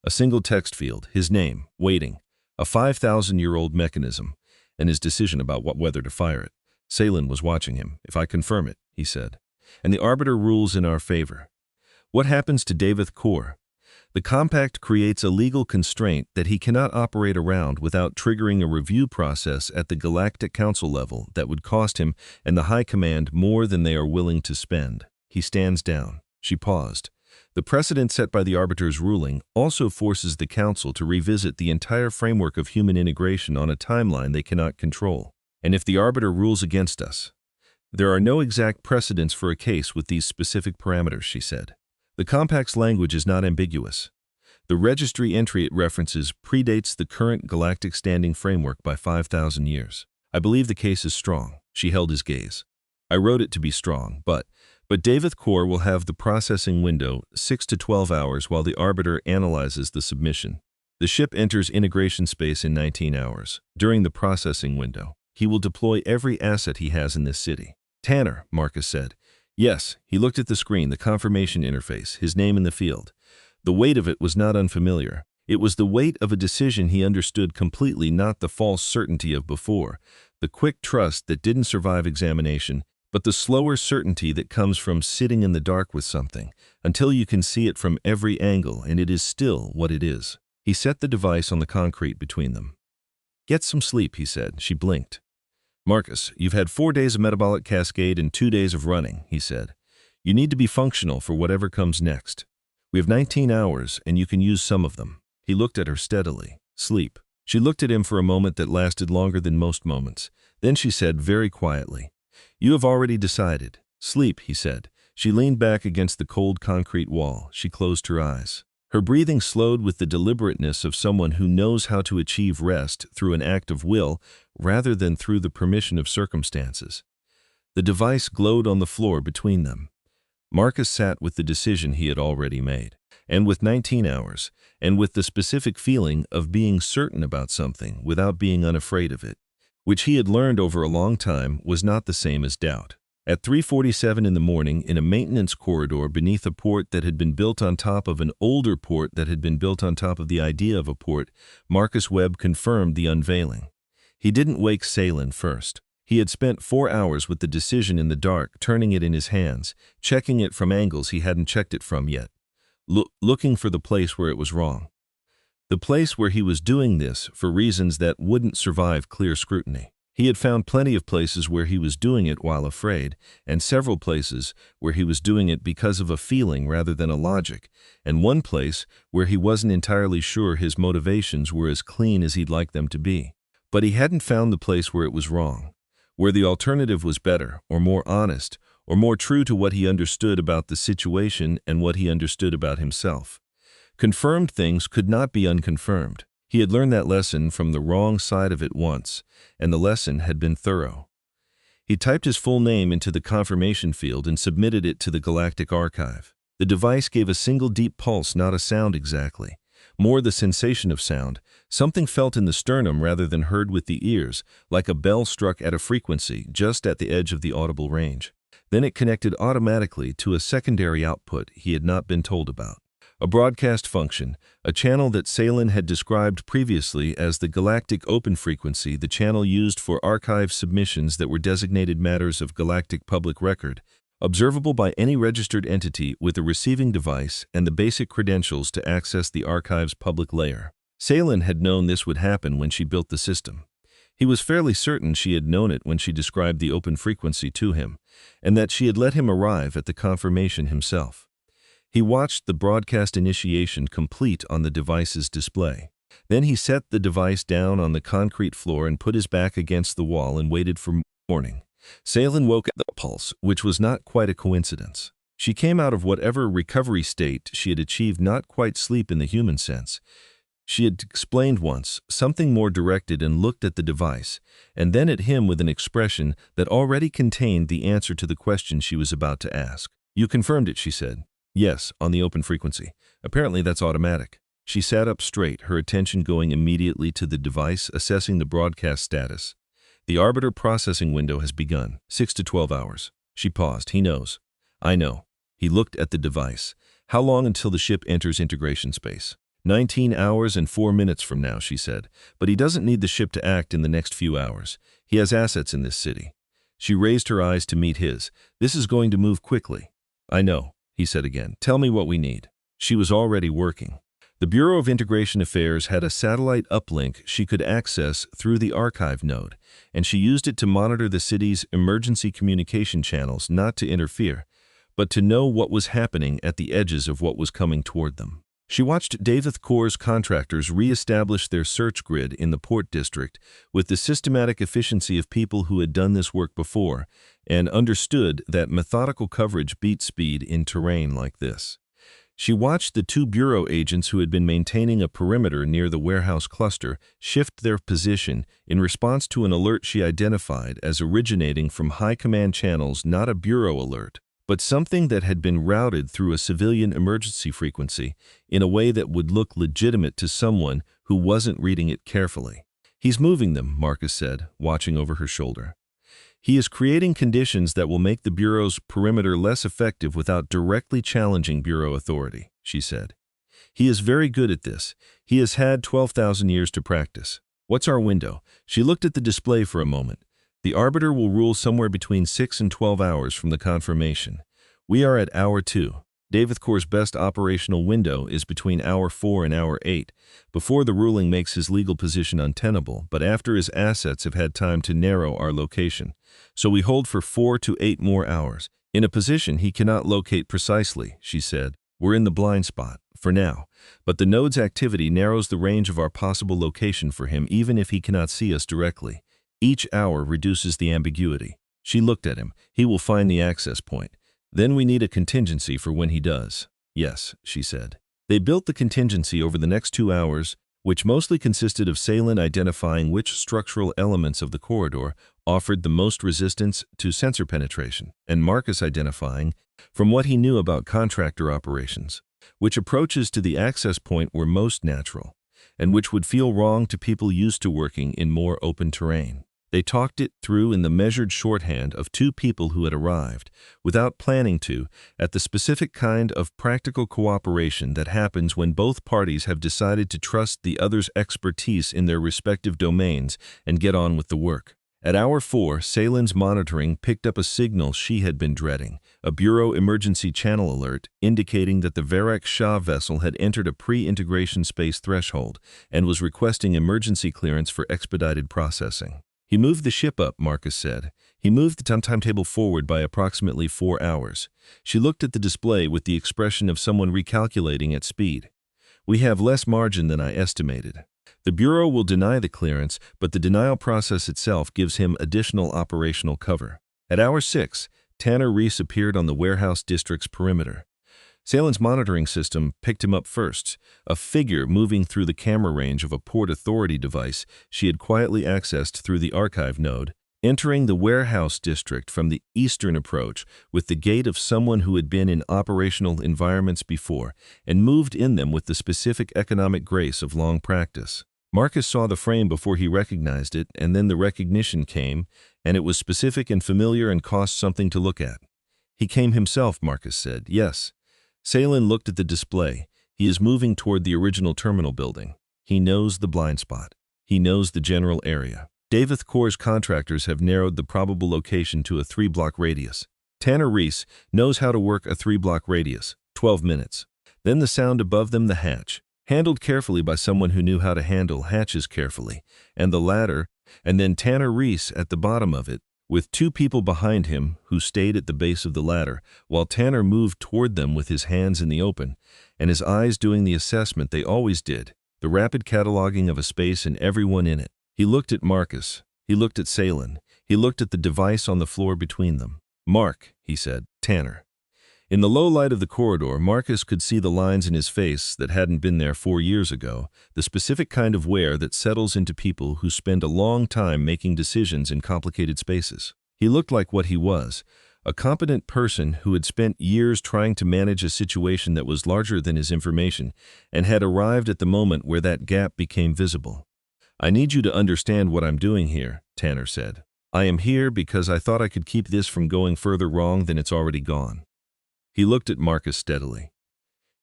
A single text field, his name, waiting, a 5,000-year-old mechanism, and his decision about whether to fire it. Salin was watching him. If I confirm it, he said, and the Arbiter rules in our favor. What happens to David Core? The compact creates a legal constraint that he cannot operate around without triggering a review process at the Galactic Council level that would cost him and the High Command more than they are willing to spend. He stands down. She paused. The precedent set by the Arbiter's ruling also forces the Council to revisit the entire framework of human integration on a timeline they cannot control. And if the Arbiter rules against us, there are no exact precedents for a case with these specific parameters, she said. The compact's language is not ambiguous. The registry entry it references predates the current galactic standing framework by 5,000 years. I believe the case is strong. She held his gaze. I wrote it to be strong, but David Core will have the processing window 6 to 12 hours while the Arbiter analyzes the submission. The ship enters integration space in 19 hours. During the processing window, he will deploy every asset he has in this city. Tanner, Marcus said. Yes, he looked at the screen, the confirmation interface, his name in the field. The weight of it was not unfamiliar. It was the weight of a decision he understood completely, not the false certainty of before, the quick trust that didn't survive examination, but the slower certainty that comes from sitting in the dark with something, until you can see it from every angle and it is still what it is. He set the device on the concrete between them. Get some sleep, he said. She blinked. Marcus, you've had 4 days of metabolic cascade and 2 days of running, he said. You need to be functional for whatever comes next. We have 19 hours, and you can use some of them. He looked at her steadily. Sleep. She looked at him for a moment that lasted longer than most moments. Then she said very quietly, You have already decided. Sleep, he said. She leaned back against the cold concrete wall. She closed her eyes. Her breathing slowed with the deliberateness of someone who knows how to achieve rest through an act of will rather than through the permission of circumstances. The device glowed on the floor between them. Marcus sat with the decision he had already made, and with 19 hours, and with the specific feeling of being certain about something without being unafraid of it, which he had learned over a long time was not the same as doubt. At 3:47 in the morning, in a maintenance corridor beneath a port that had been built on top of an older port that had been built on top of the idea of a port, Marcus Webb confirmed the unveiling. He didn't wake Salen first. He had spent 4 hours with the decision in the dark, turning it in his hands, checking it from angles he hadn't checked it from yet, looking for the place where it was wrong. The place where he was doing this for reasons that wouldn't survive clear scrutiny. He had found plenty of places where he was doing it while afraid, and several places where he was doing it because of a feeling rather than a logic, and one place where he wasn't entirely sure his motivations were as clean as he'd like them to be. But he hadn't found the place where it was wrong, where the alternative was better, or more honest, or more true to what he understood about the situation and what he understood about himself. Confirmed things could not be unconfirmed. He had learned that lesson from the wrong side of it once, and the lesson had been thorough. He typed his full name into the confirmation field and submitted it to the Galactic Archive. The device gave a single deep pulse, not a sound exactly, more the sensation of sound, something felt in the sternum rather than heard with the ears, like a bell struck at a frequency just at the edge of the audible range. Then it connected automatically to a secondary output he had not been told about. A broadcast function, a channel that Salen had described previously as the Galactic Open Frequency, the channel used for archive submissions that were designated matters of galactic public record, observable by any registered entity with a receiving device and the basic credentials to access the archive's public layer. Salen had known this would happen when she built the system. He was fairly certain she had known it when she described the open frequency to him, and that she had let him arrive at the confirmation himself. He watched the broadcast initiation complete on the device's display. Then he set the device down on the concrete floor and put his back against the wall and waited for morning. Salen woke at the pulse, which was not quite a coincidence. She came out of whatever recovery state she had achieved, not quite sleep in the human sense. She had explained once, something more directed, and looked at the device, and then at him with an expression that already contained the answer to the question she was about to ask. "You confirmed it," she said. "Yes, on the open frequency. Apparently that's automatic." She sat up straight, her attention going immediately to the device, assessing the broadcast status. "The arbiter processing window has begun, 6 to 12 hours. She paused. "He knows." "I know." He looked at the device. "How long until the ship enters integration space?" 19 hours and 4 minutes from now," she said. "But he doesn't need the ship to act in the next few hours. He has assets in this city." She raised her eyes to meet his. "This is going to move quickly." "I know," he said again. "Tell me what we need." She was already working. The Bureau of Integration Affairs had a satellite uplink she could access through the archive node, and she used it to monitor the city's emergency communication channels, not to interfere, but to know what was happening at the edges of what was coming toward them. She watched Davith Corps' contractors re-establish their search grid in the port district with the systematic efficiency of people who had done this work before and understood that methodical coverage beats speed in terrain like this. She watched the 2 Bureau agents who had been maintaining a perimeter near the warehouse cluster shift their position in response to an alert she identified as originating from high command channels, not a Bureau alert, but something that had been routed through a civilian emergency frequency in a way that would look legitimate to someone who wasn't reading it carefully. "He's moving them," Marcus said, watching over her shoulder. "He is creating conditions that will make the Bureau's perimeter less effective without directly challenging Bureau authority," she said. "He is very good at this. He has had 12,000 years to practice. What's our window?" She looked at the display for a moment. "The arbiter will rule somewhere between 6 and 12 hours from the confirmation. We are at hour 2. Davith Corps' best operational window is between hour 4 and hour 8, before the ruling makes his legal position untenable, but after his assets have had time to narrow our location. So we hold for 4 to 8 more hours, in a position he cannot locate precisely," she said. "We're in the blind spot, for now, but the node's activity narrows the range of our possible location for him even if he cannot see us directly. Each hour reduces the ambiguity." She looked at him. "He will find the access point. Then we need a contingency for when he does." "Yes," she said. They built the contingency over the next 2 hours, which mostly consisted of Salen identifying which structural elements of the corridor, offered the most resistance to sensor penetration, and Marcus identifying, from what he knew about contractor operations, which approaches to the access point were most natural, and which would feel wrong to people used to working in more open terrain. They talked it through in the measured shorthand of two people who had arrived, without planning to, at the specific kind of practical cooperation that happens when both parties have decided to trust the other's expertise in their respective domains and get on with the work. At hour 4, Saylin's monitoring picked up a signal she had been dreading, a Bureau emergency channel alert indicating that the Varak Shah vessel had entered a pre-integration space threshold and was requesting emergency clearance for expedited processing. He moved the ship up, Marcus said. He moved the timetable forward by approximately 4 hours. She looked at the display with the expression of someone recalculating at speed. We have less margin than I estimated. The Bureau will deny the clearance, but the denial process itself gives him additional operational cover. At hour 6, Tanner Reese appeared on the warehouse district's perimeter. Saylin's monitoring system picked him up first, a figure moving through the camera range of a Port Authority device she had quietly accessed through the archive node, entering the warehouse district from the eastern approach with the gait of someone who had been in operational environments before and moved in them with the specific economic grace of long practice. Marcus saw the frame before he recognized it, and then the recognition came, and it was specific and familiar and cost something to look at. He came himself, Marcus said. Yes. Saylin looked at the display. He is moving toward the original terminal building. He knows the blind spot. He knows the general area. Davith Corps' contractors have narrowed the probable location to a 3-block radius. Tanner Reese knows how to work a 3-block radius, 12 minutes. Then the sound above them, the hatch, handled carefully by someone who knew how to handle hatches carefully, and the ladder, and then Tanner Reese at the bottom of it, with 2 people behind him who stayed at the base of the ladder, while Tanner moved toward them with his hands in the open, and his eyes doing the assessment they always did, the rapid cataloging of a space and everyone in it. He looked at Marcus. He looked at Saylin. He looked at the device on the floor between them. Mark, he said, Tanner. In the low light of the corridor, Marcus could see the lines in his face that hadn't been there 4 years ago, the specific kind of wear that settles into people who spend a long time making decisions in complicated spaces. He looked like what he was, a competent person who had spent years trying to manage a situation that was larger than his information and had arrived at the moment where that gap became visible. I need you to understand what I'm doing here, Tanner said. I am here because I thought I could keep this from going further wrong than it's already gone. He looked at Marcus steadily.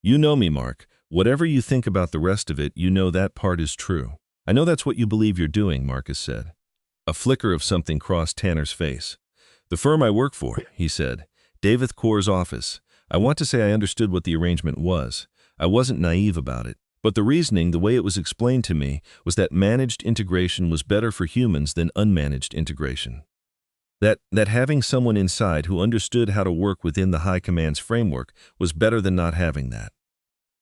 You know me, Mark. Whatever you think about the rest of it, you know that part is true. I know that's what you believe you're doing, Marcus said. A flicker of something crossed Tanner's face. The firm I work for, he said. Davith Corps' office. I want to say I understood what the arrangement was. I wasn't naive about it. But the reasoning, the way it was explained to me, was that managed integration was better for humans than unmanaged integration. That having someone inside who understood how to work within the High Command's framework was better than not having that.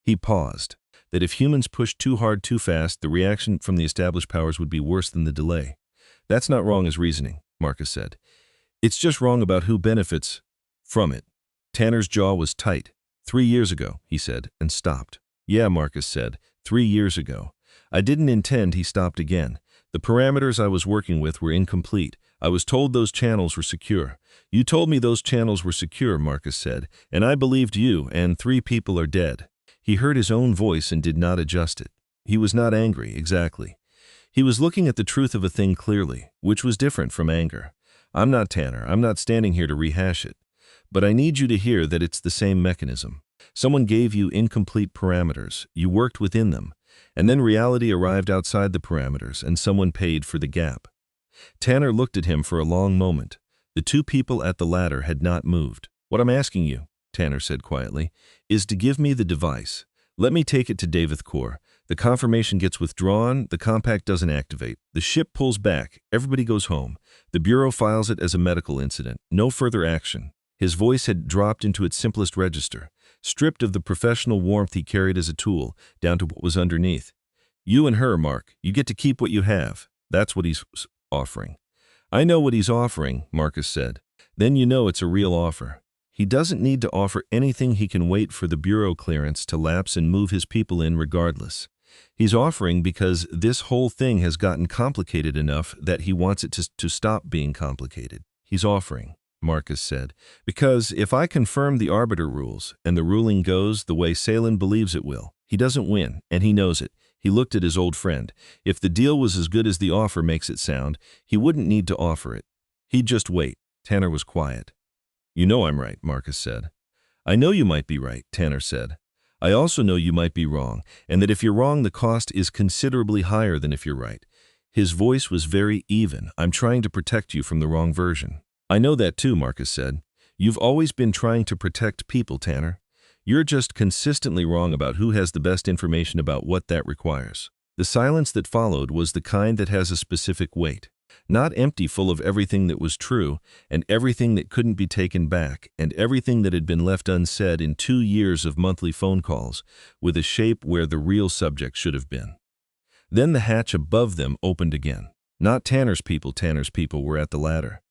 He paused. That if humans pushed too hard too fast, the reaction from the established powers would be worse than the delay. That's not wrong as reasoning, Marcus said. It's just wrong about who benefits from it. Tanner's jaw was tight. 3 years ago, he said, and stopped. Yeah, Marcus said, 3 years ago. I didn't intend, he stopped again. The parameters I was working with were incomplete. I was told those channels were secure. You told me those channels were secure, Marcus said, and I believed you, and 3 people are dead. He heard his own voice and did not adjust it. He was not angry, exactly. He was looking at the truth of a thing clearly, which was different from anger. I'm not Tanner. I'm not standing here to rehash it. But I need you to hear that it's the same mechanism. Someone gave you incomplete parameters. You worked within them. And then reality arrived outside the parameters, and someone paid for the gap. Tanner looked at him for a long moment. The 2 people at the ladder had not moved. What I'm asking you, Tanner said quietly, is to give me the device. Let me take it to Davith Corps. The confirmation gets withdrawn, the compact doesn't activate. The ship pulls back, everybody goes home. The Bureau files it as a medical incident. No further action. His voice had dropped into its simplest register, stripped of the professional warmth he carried as a tool, down to what was underneath. You and her, Mark, you get to keep what you have. That's what he's offering. I know what he's offering, Marcus said. Then you know it's a real offer. He doesn't need to offer anything. He can wait for the Bureau clearance to lapse and move his people in regardless. He's offering because this whole thing has gotten complicated enough that he wants it to stop being complicated. He's offering, Marcus said, because if I confirm the Arbiter rules and the ruling goes the way Salen believes it will, he doesn't win, and he knows it. He looked at his old friend. If the deal was as good as the offer makes it sound, he wouldn't need to offer it. He'd just wait. Tanner was quiet. You know I'm right, Marcus said. I know you might be right, Tanner said. I also know you might be wrong, and that if you're wrong, the cost is considerably higher than if you're right. His voice was very even. I'm trying to protect you from the wrong version. I know that too, Marcus said. You've always been trying to protect people, Tanner. You're just consistently wrong about who has the best information about what that requires. The silence that followed was the kind that has a specific weight. Not empty, full of everything that was true, and everything that couldn't be taken back, and everything that had been left unsaid in 2 years of monthly phone calls, with a shape where the real subject should have been. Then the hatch above them opened again. Not Tanner's people were at the ladder.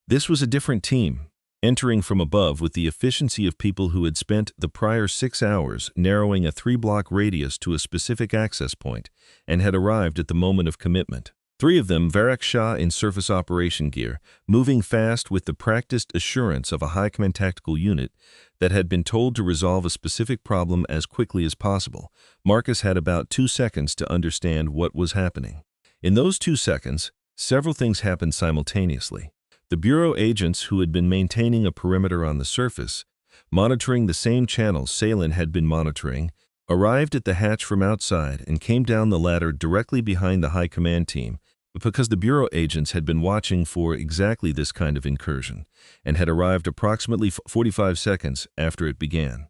This was a different team, entering from above with the efficiency of people who had spent the prior 6 hours narrowing a 3-block radius to a specific access point, and had arrived at the moment of commitment. 3 of them, Varric Shah in surface operation gear, moving fast with the practiced assurance of a high command tactical unit that had been told to resolve a specific problem as quickly as possible. Marcus had about 2 seconds to understand what was happening. In those 2 seconds, several things happened simultaneously. The Bureau agents who had been maintaining a perimeter on the surface, monitoring the same channels Salen had been monitoring, arrived at the hatch from outside and came down the ladder directly behind the high command team, because the Bureau agents had been watching for exactly this kind of incursion, and had arrived approximately 45 seconds after it began.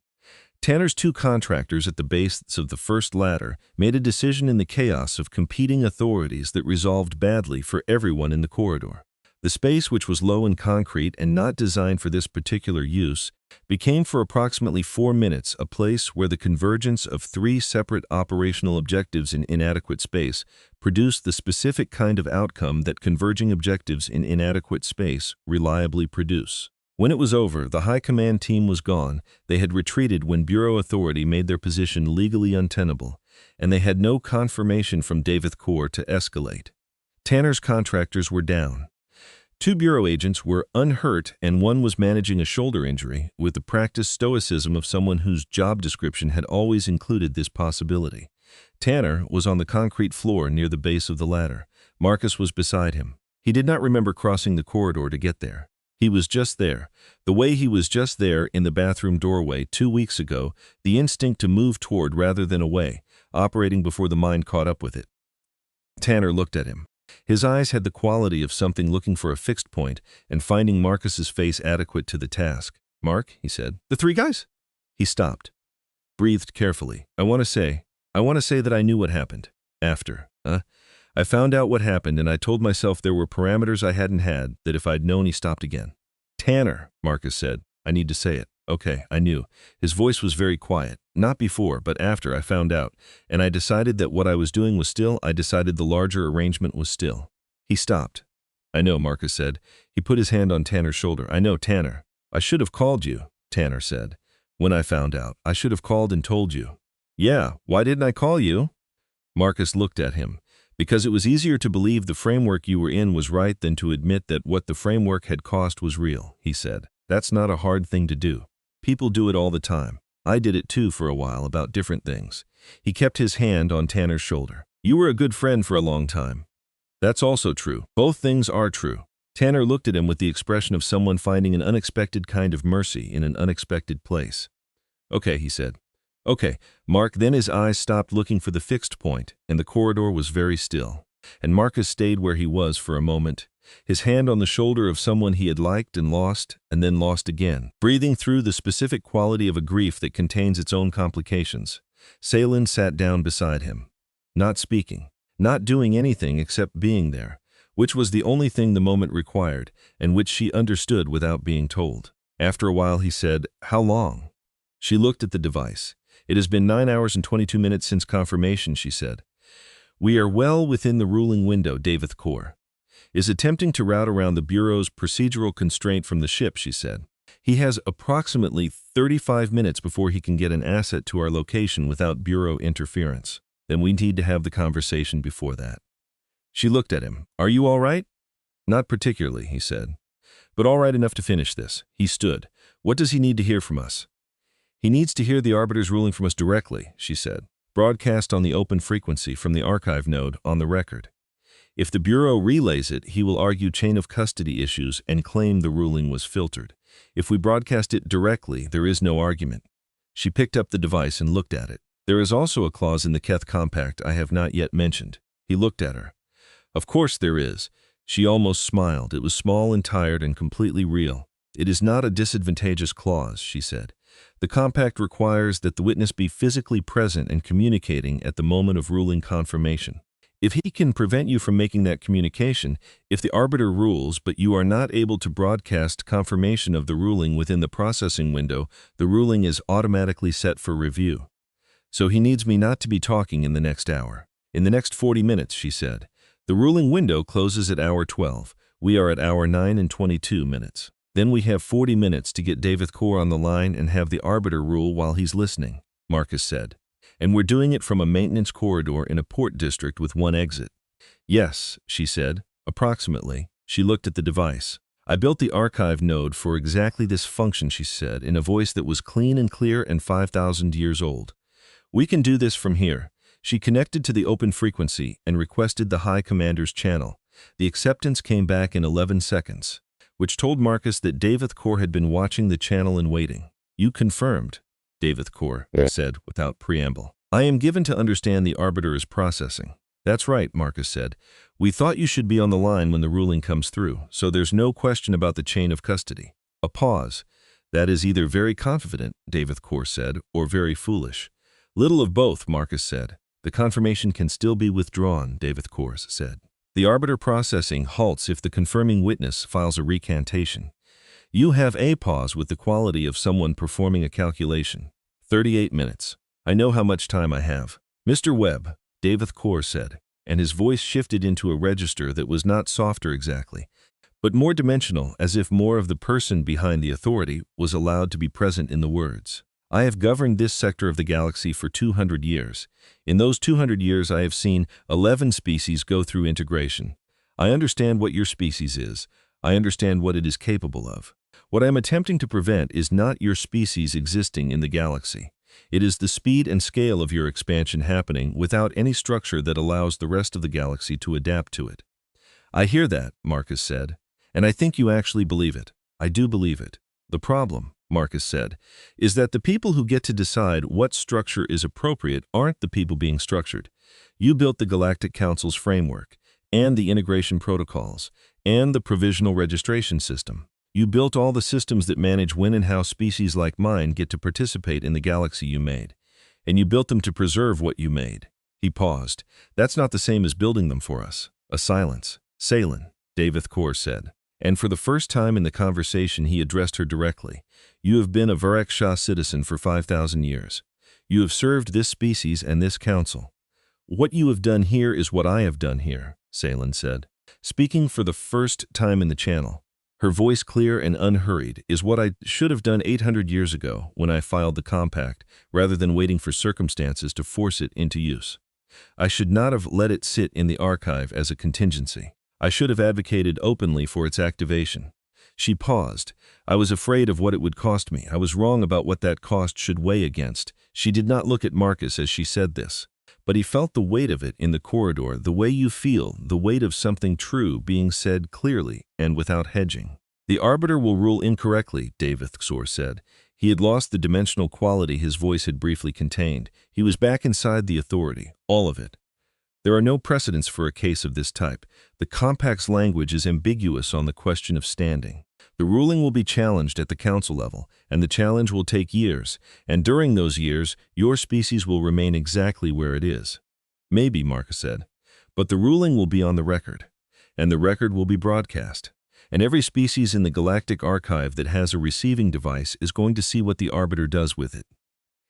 Tanner's 2 contractors at the base of the first ladder made a decision in the chaos of competing authorities that resolved badly for everyone in the corridor. The space, which was low in concrete and not designed for this particular use, became for approximately 4 minutes a place where the convergence of 3 separate operational objectives in inadequate space produced the specific kind of outcome that converging objectives in inadequate space reliably produce. When it was over, the high command team was gone. They had retreated when Bureau authority made their position legally untenable, and they had no confirmation from Davith Corps to escalate. Tanner's contractors were down. 2 Bureau agents were unhurt, and one was managing a shoulder injury with the practiced stoicism of someone whose job description had always included this possibility. Tanner was on the concrete floor near the base of the ladder. Marcus was beside him. He did not remember crossing the corridor to get there. He was just there, the way he was just there in the bathroom doorway 2 weeks ago, the instinct to move toward rather than away, operating before the mind caught up with it. Tanner looked at him. His eyes had the quality of something looking for a fixed point and finding Marcus's face adequate to the task. "Mark," he said, "the 3 guys?" He stopped, breathed carefully. I want to say that I knew what happened. After, I found out what happened, and I told myself there were parameters I hadn't had, that if I'd known." He stopped again. "Tanner," Marcus said, "I need to say it." "Okay, I knew." His voice was very quiet. "Not before, but after I found out. And I decided that what I was doing was still, I decided the larger arrangement was still." He stopped. "I know," Marcus said. He put his hand on Tanner's shoulder. "I know, Tanner." "I should have called you," Tanner said. "When I found out, I should have called and told you." "Yeah, why didn't I call you?" Marcus looked at him. "Because it was easier to believe the framework you were in was right than to admit that what the framework had cost was real," he said. "That's not a hard thing to do. People do it all the time. I did it too for a while about different things." He kept his hand on Tanner's shoulder. "You were a good friend for a long time." "That's also true. Both things are true." Tanner looked at him with the expression of someone finding an unexpected kind of mercy in an unexpected place. "Okay," he said. "Okay, Mark." Then his eyes stopped looking for the fixed point, and the corridor was very still. And Marcus stayed where he was for a moment, his hand on the shoulder of someone he had liked and then lost again, breathing through the specific quality of a grief that contains its own complications. Salen sat down beside him, not speaking, not doing anything except being there, which was the only thing the moment required, and which she understood without being told. After a while he said, "How long?" She looked at the device. "It has been 9 hours and 22 minutes since confirmation," she said. "We are well within the ruling window." Davith Corps is attempting to route around the Bureau's procedural constraint from the ship, she said. "He has approximately 35 minutes before he can get an asset to our location without Bureau interference." Then we need to have the conversation before that. She looked at him. Are you all right? Not particularly, he said. But all right enough to finish this. He stood. What does he need to hear from us? He needs to hear the Arbiter's ruling from us directly, she said. Broadcast on the open frequency from the archive node on the record. If the Bureau relays it, he will argue chain of custody issues and claim the ruling was filtered. If we broadcast it directly, there is no argument. She picked up the device and looked at it. There is also a clause in the Keth Compact I have not yet mentioned. He looked at her. Of course there is. She almost smiled. It was small and tired and completely real. It is not a disadvantageous clause, she said. The compact requires that the witness be physically present and communicating at the moment of ruling confirmation. If he can prevent you from making that communication, if the arbiter rules but you are not able to broadcast confirmation of the ruling within the processing window, the ruling is automatically set for review. So he needs me not to be talking in the next hour. In the next 40 minutes, she said. The ruling window closes at hour 12. We are at hour 9 and 22 minutes. Then we have 40 minutes to get David Core on the line and have the arbiter rule while he's listening, Marcus said. And we're doing it from a maintenance corridor in a port district with one exit. Yes, she said, approximately. She looked at the device. I built the archive node for exactly this function, she said, in a voice that was clean and clear and 5,000 years old. We can do this from here. She connected to the open frequency and requested the High Commander's channel. The acceptance came back in 11 seconds, which told Marcus that David Core had been watching the channel and waiting. You confirmed, David Core said without preamble. I am given to understand the arbiter is processing. That's right, Marcus said. We thought you should be on the line when the ruling comes through, so there's no question about the chain of custody. A pause. That is either very confident, David Core said, or very foolish. Little of both, Marcus said. The confirmation can still be withdrawn, David Core said. The arbiter processing halts if the confirming witness files a recantation. You have a pause with the quality of someone performing a calculation. 38 minutes. I know how much time I have. Mr. Webb, David Core said, and his voice shifted into a register that was not softer exactly, but more dimensional, as if more of the person behind the authority was allowed to be present in the words. I have governed this sector of the galaxy for 200 years. In those 200 years, I have seen 11 species go through integration. I understand what your species is. I understand what it is capable of. What I am attempting to prevent is not your species existing in the galaxy. It is the speed and scale of your expansion happening without any structure that allows the rest of the galaxy to adapt to it. I hear that, Marcus said, and I think you actually believe it. I do believe it. The problem, Marcus said, is that the people who get to decide what structure is appropriate aren't the people being structured. You built the Galactic Council's framework, and the integration protocols, and the provisional registration system. You built all the systems that manage when and how species like mine get to participate in the galaxy you made. And you built them to preserve what you made. He paused. That's not the same as building them for us. A silence. Salen, David Core said. And for the first time in the conversation he addressed her directly. You have been a Varek Shah citizen for 5,000 years. You have served this species and this council. What you have done here is what I have done here, Salen said. Speaking for the first time in the channel, her voice clear and unhurried, is what I should have done 800 years ago when I filed the compact, rather than waiting for circumstances to force it into use. I should not have let it sit in the archive as a contingency. I should have advocated openly for its activation. She paused. I was afraid of what it would cost me. I was wrong about what that cost should weigh against. She did not look at Marcus as she said this, but he felt the weight of it in the corridor, the way you feel, the weight of something true being said clearly and without hedging. The arbiter will rule incorrectly, David Core said. He had lost the dimensional quality his voice had briefly contained. He was back inside the authority, all of it. There are no precedents for a case of this type. The compact's language is ambiguous on the question of standing. The ruling will be challenged at the council level, and the challenge will take years, and during those years, your species will remain exactly where it is. Maybe, Marcus said, but the ruling will be on the record, and the record will be broadcast, and every species in the galactic archive that has a receiving device is going to see what the arbiter does with it.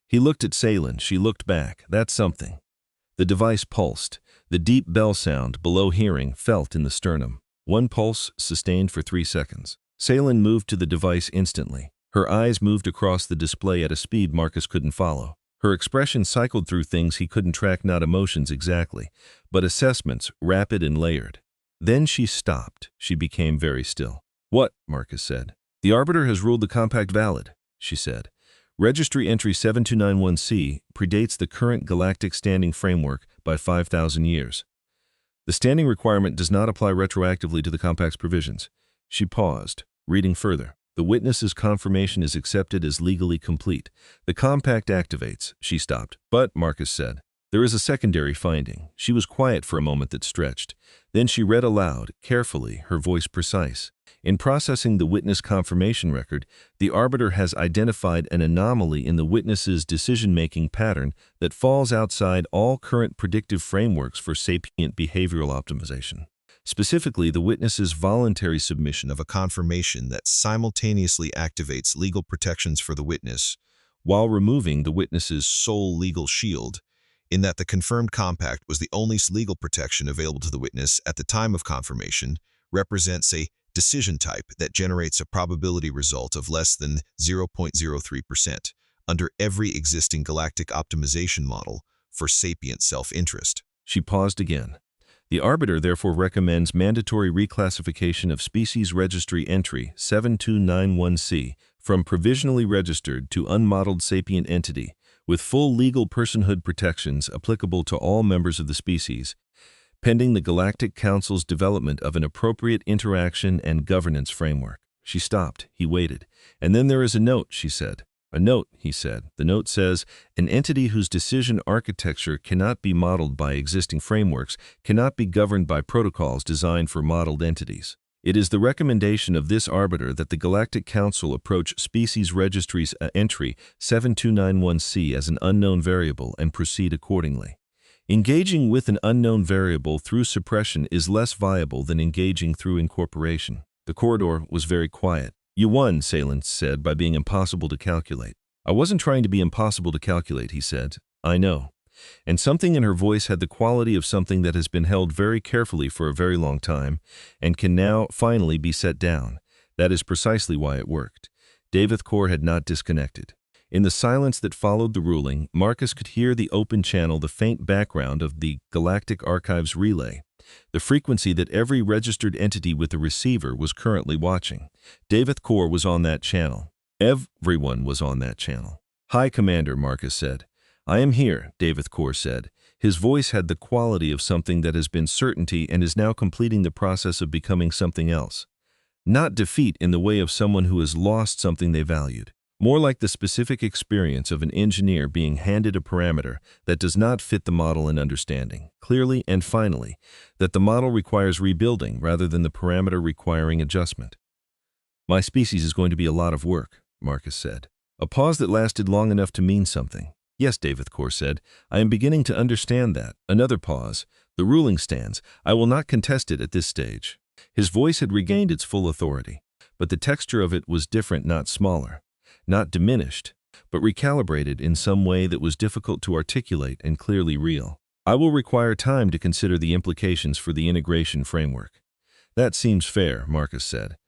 He looked at Salen. She looked back. That's something. The device pulsed. The deep bell sound, below hearing, felt in the sternum. One pulse, sustained for 3 seconds. Salen moved to the device instantly. Her eyes moved across the display at a speed Marcus couldn't follow. Her expression cycled through things he couldn't track, not emotions exactly, but assessments, rapid and layered. Then she stopped. She became very still. "What?" Marcus said. "The Arbiter has ruled the compact valid," she said. "Registry entry 7291C predates the current galactic standing framework by 5,000 years. The standing requirement does not apply retroactively to the compact's provisions." She paused, reading further. "The witness's confirmation is accepted as legally complete. The compact activates." She stopped. "But," Marcus said, "there is a secondary finding." She was quiet for a moment that stretched. Then she read aloud, carefully, her voice precise. "In processing the witness confirmation record, the Arbiter has identified an anomaly in the witness's decision-making pattern that falls outside all current predictive frameworks for sapient behavioral optimization. Specifically, the witness's voluntary submission of a confirmation that simultaneously activates legal protections for the witness while removing the witness's sole legal shield, in that the confirmed compact was the only legal protection available to the witness at the time of confirmation, represents a decision type that generates a probability result of less than 0.03% under every existing galactic optimization model for sapient self-interest." She paused again. "The Arbiter therefore recommends mandatory reclassification of species registry entry 7291C from provisionally registered to unmodeled sapient entity, with full legal personhood protections applicable to all members of the species, pending the Galactic Council's development of an appropriate interaction and governance framework." She stopped. He waited. "And then there is a note," she said. "A note," he said. "The note says, an entity whose decision architecture cannot be modeled by existing frameworks cannot be governed by protocols designed for modeled entities. It is the recommendation of this Arbiter that the Galactic Council approach Species Registry's entry 7291C as an unknown variable and proceed accordingly. Engaging with an unknown variable through suppression is less viable than engaging through incorporation." The corridor was very quiet. "You won," Salin said, "by being impossible to calculate." "I wasn't trying to be impossible to calculate," he said. "I know." And something in her voice had the quality of something that has been held very carefully for a very long time and can now finally be set down. That is precisely why it worked. Davith Core had not disconnected. In the silence that followed the ruling, Marcus could hear the open channel, the faint background of the Galactic Archives relay, the frequency that every registered entity with a receiver was currently watching. Davith Core was on that channel. Everyone was on that channel. "Hi, Commander," Marcus said. "I am here," Davith Core said. His voice had the quality of something that has been certainty and is now completing the process of becoming something else. Not defeat in the way of someone who has lost something they valued. More like the specific experience of an engineer being handed a parameter that does not fit the model and understanding, clearly and finally, that the model requires rebuilding rather than the parameter requiring adjustment. "My species is going to be a lot of work," Marcus said. A pause that lasted long enough to mean something. "Yes," Davith Core said. "I am beginning to understand that." Another pause. "The ruling stands. I will not contest it at this stage." His voice had regained its full authority, but the texture of it was different, not smaller. Not diminished, but recalibrated in some way that was difficult to articulate and clearly real. "I will require time to consider the implications for the integration framework." "That seems fair," Marcus said.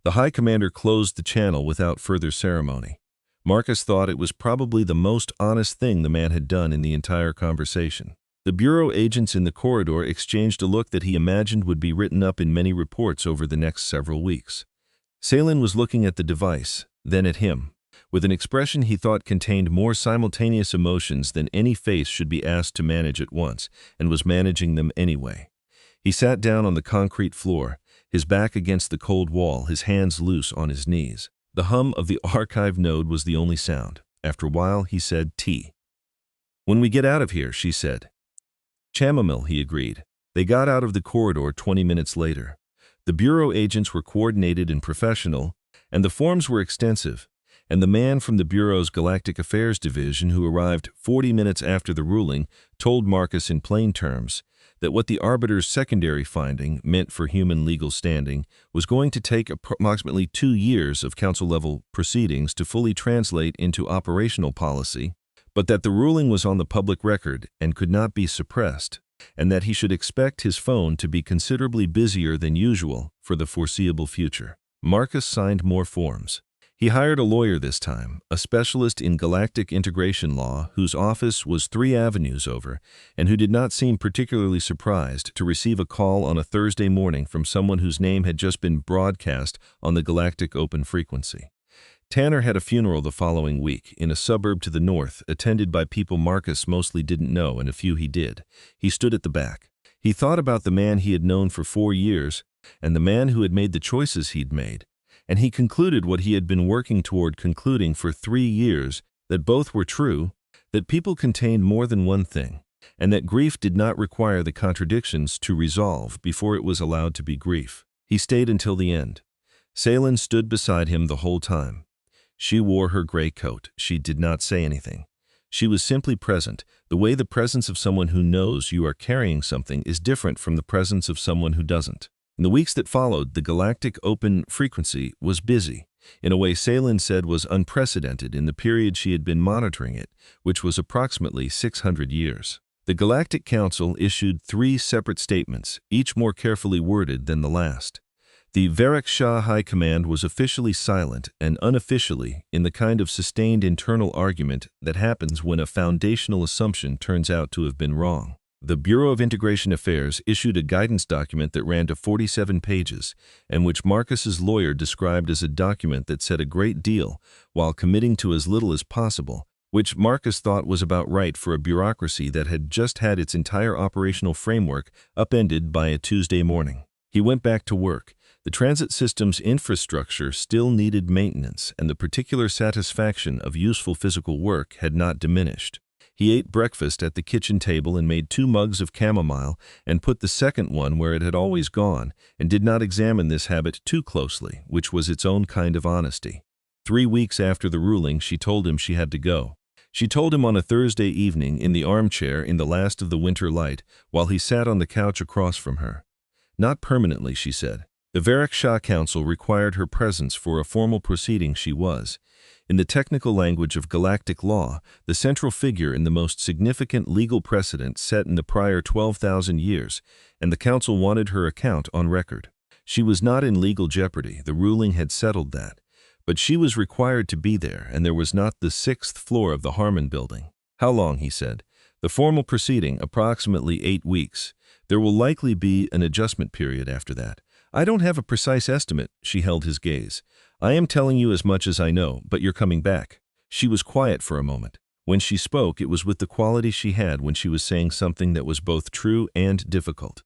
The High Commander closed the channel without further ceremony. Marcus thought it was probably the most honest thing the man had done in the entire conversation. The Bureau agents in the corridor exchanged a look that he imagined would be written up in many reports over the next several weeks. Salin was looking at the device, then at him, with an expression he thought contained more simultaneous emotions than any face should be asked to manage at once, and was managing them anyway. He sat down on the concrete floor, his back against the cold wall, his hands loose on his knees. The hum of the archive node was the only sound. After a while, he said, "Tea." "When we get out of here," she said. "Chamomile," he agreed. They got out of the corridor 20 minutes later. The Bureau agents were coordinated and professional, and the forms were extensive, and the man from the Bureau's Galactic Affairs Division who arrived 40 minutes after the ruling told Marcus in plain terms that what the Arbiter's secondary finding meant for human legal standing was going to take approximately 2 years of council-level proceedings to fully translate into operational policy, but that the ruling was on the public record and could not be suppressed, and that he should expect his phone to be considerably busier than usual for the foreseeable future. Marcus signed more forms. He hired a lawyer this time, a specialist in galactic integration law whose office was 3 avenues over, and who did not seem particularly surprised to receive a call on a Thursday morning from someone whose name had just been broadcast on the galactic open frequency. Tanner had a funeral the following week in a suburb to the north, attended by people Marcus mostly didn't know and a few he did. He stood at the back. He thought about the man he had known for 4 years and the man who had made the choices he'd made, and he concluded what he had been working toward concluding for 3 years, that both were true, that people contained more than one thing, and that grief did not require the contradictions to resolve before it was allowed to be grief. He stayed until the end. Salen stood beside him the whole time. She wore her gray coat. She did not say anything. She was simply present, the way the presence of someone who knows you are carrying something is different from the presence of someone who doesn't. In the weeks that followed, the galactic open frequency was busy, in a way Salen said was unprecedented in the period she had been monitoring it, which was approximately 600 years. The Galactic Council issued 3 separate statements, each more carefully worded than the last. The Varric Shah High Command was officially silent and unofficially in the kind of sustained internal argument that happens when a foundational assumption turns out to have been wrong. The Bureau of Integration Affairs issued a guidance document that ran to 47 pages, and which Marcus's lawyer described as a document that said a great deal while committing to as little as possible, which Marcus thought was about right for a bureaucracy that had just had its entire operational framework upended by a Tuesday morning. He went back to work. The transit system's infrastructure still needed maintenance, and the particular satisfaction of useful physical work had not diminished. He ate breakfast at the kitchen table and made 2 mugs of chamomile and put the second one where it had always gone, and did not examine this habit too closely, which was its own kind of honesty. 3 weeks after the ruling, she told him she had to go. She told him on a Thursday evening in the armchair in the last of the winter light, while he sat on the couch across from her. Not permanently, she said. The Varric Shah Council required her presence for a formal proceeding. She was, in the technical language of galactic law, the central figure in the most significant legal precedent set in the prior 12,000 years, and the Council wanted her account on record. She was not in legal jeopardy, the ruling had settled that, but she was required to be there, and there was not the 6th floor of the Harmon building. How long, he said. The formal proceeding, approximately 8 weeks. There will likely be an adjustment period after that. I don't have a precise estimate, she held his gaze. I am telling you as much as I know, but you're coming back. She was quiet for a moment. When she spoke, it was with the quality she had when she was saying something that was both true and difficult.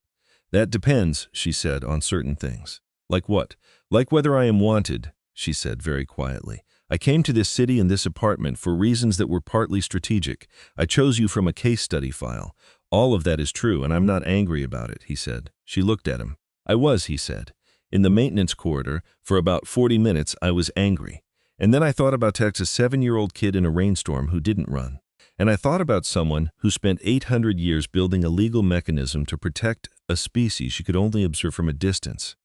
That depends, she said, on certain things. Like what? Like whether I am wanted, she said very quietly. I came to this city and this apartment for reasons that were partly strategic. I chose you from a case study file. All of that is true, and I'm not angry about it, he said. She looked at him. I was, he said. In the maintenance corridor, for about 40 minutes, I was angry. And then I thought about Texas 7-year-old kid in a rainstorm who didn't run. And I thought about someone who spent 800 years building a legal mechanism to protect a species she could only observe from a distance.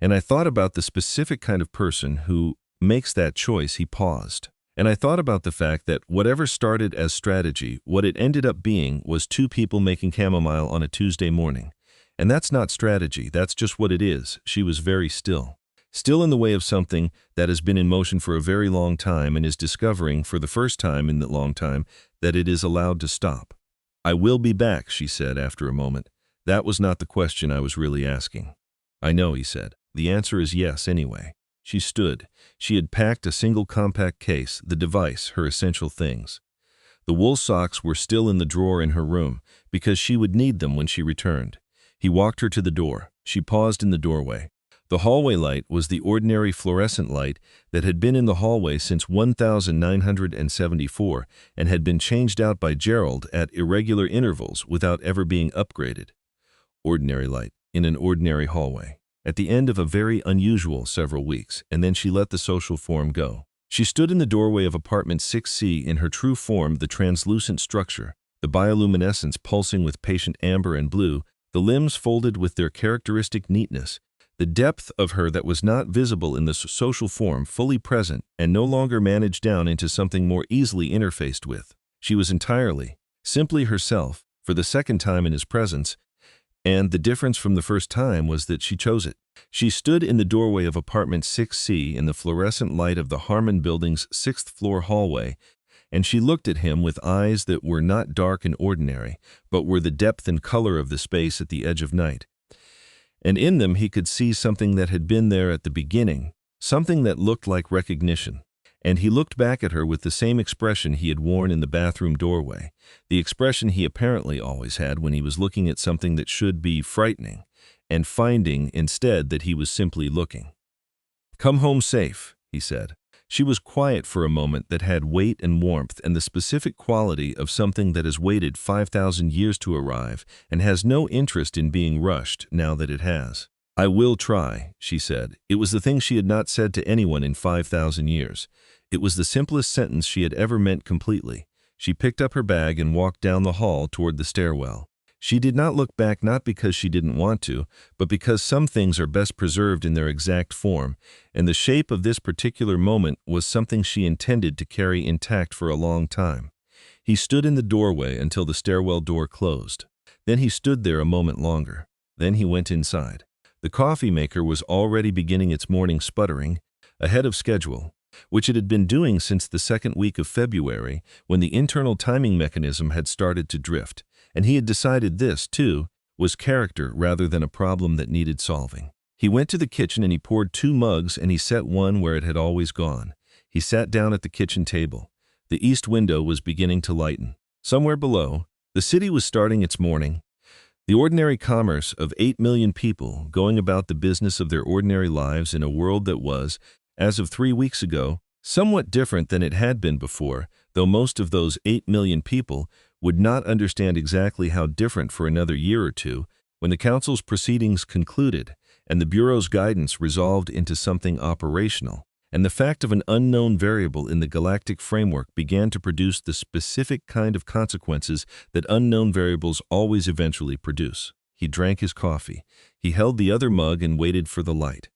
And I thought about the specific kind of person who makes that choice. He paused. And I thought about the fact that whatever started as strategy, what it ended up being was 2 people making chamomile on a Tuesday morning. And that's not strategy, that's just what it is. She was very still. Still in the way of something that has been in motion for a very long time and is discovering for the first time in that long time that it is allowed to stop. I will be back, she said after a moment. That was not the question I was really asking. I know, he said. The answer is yes anyway. She stood. She had packed a single compact case, the device, her essential things. The wool socks were still in the drawer in her room because she would need them when she returned. He walked her to the door. She paused in the doorway. The hallway light was the ordinary fluorescent light that had been in the hallway since 1974 and had been changed out by Gerald at irregular intervals without ever being upgraded. Ordinary light in an ordinary hallway. At the end of a very unusual several weeks, and then she let the social form go. She stood in the doorway of apartment 6C in her true form, the translucent structure, the bioluminescence pulsing with patient amber and blue, the limbs folded with their characteristic neatness, the depth of her that was not visible in the social form fully present and no longer managed down into something more easily interfaced with. She was entirely, simply herself, for the second time in his presence, And the difference from the first time was that she chose it. She stood in the doorway of apartment 6C in the fluorescent light of the Harmon Building's 6th-floor hallway, and she looked at him with eyes that were not dark and ordinary, but were the depth and color of the space at the edge of night. And in them he could see something that had been there at the beginning, something that looked like recognition. And he looked back at her with the same expression he had worn in the bathroom doorway, the expression he apparently always had when he was looking at something that should be frightening, and finding instead that he was simply looking. "Come home safe," he said. She was quiet for a moment that had weight and warmth and the specific quality of something that has waited 5,000 years to arrive and has no interest in being rushed now that it has. "I will try," she said. It was the thing she had not said to anyone in 5,000 years. It was the simplest sentence she had ever meant completely. She picked up her bag and walked down the hall toward the stairwell. She did not look back, not because she didn't want to, but because some things are best preserved in their exact form, and the shape of this particular moment was something she intended to carry intact for a long time. He stood in the doorway until the stairwell door closed. Then he stood there a moment longer. Then he went inside. The coffee maker was already beginning its morning sputtering, ahead of schedule, which it had been doing since the second week of February, when the internal timing mechanism had started to drift, and he had decided this, too, was character rather than a problem that needed solving. He went to the kitchen and he poured 2 mugs and he set one where it had always gone. He sat down at the kitchen table. The east window was beginning to lighten. Somewhere below, the city was starting its morning. The ordinary commerce of 8 million people going about the business of their ordinary lives in a world that was, as of 3 weeks ago, somewhat different than it had been before, though most of those 8 million people would not understand exactly how different for another year or two, when the Council's proceedings concluded and the Bureau's guidance resolved into something operational, and the fact of an unknown variable in the galactic framework began to produce the specific kind of consequences that unknown variables always eventually produce. He drank his coffee. He held the other mug and waited for the light.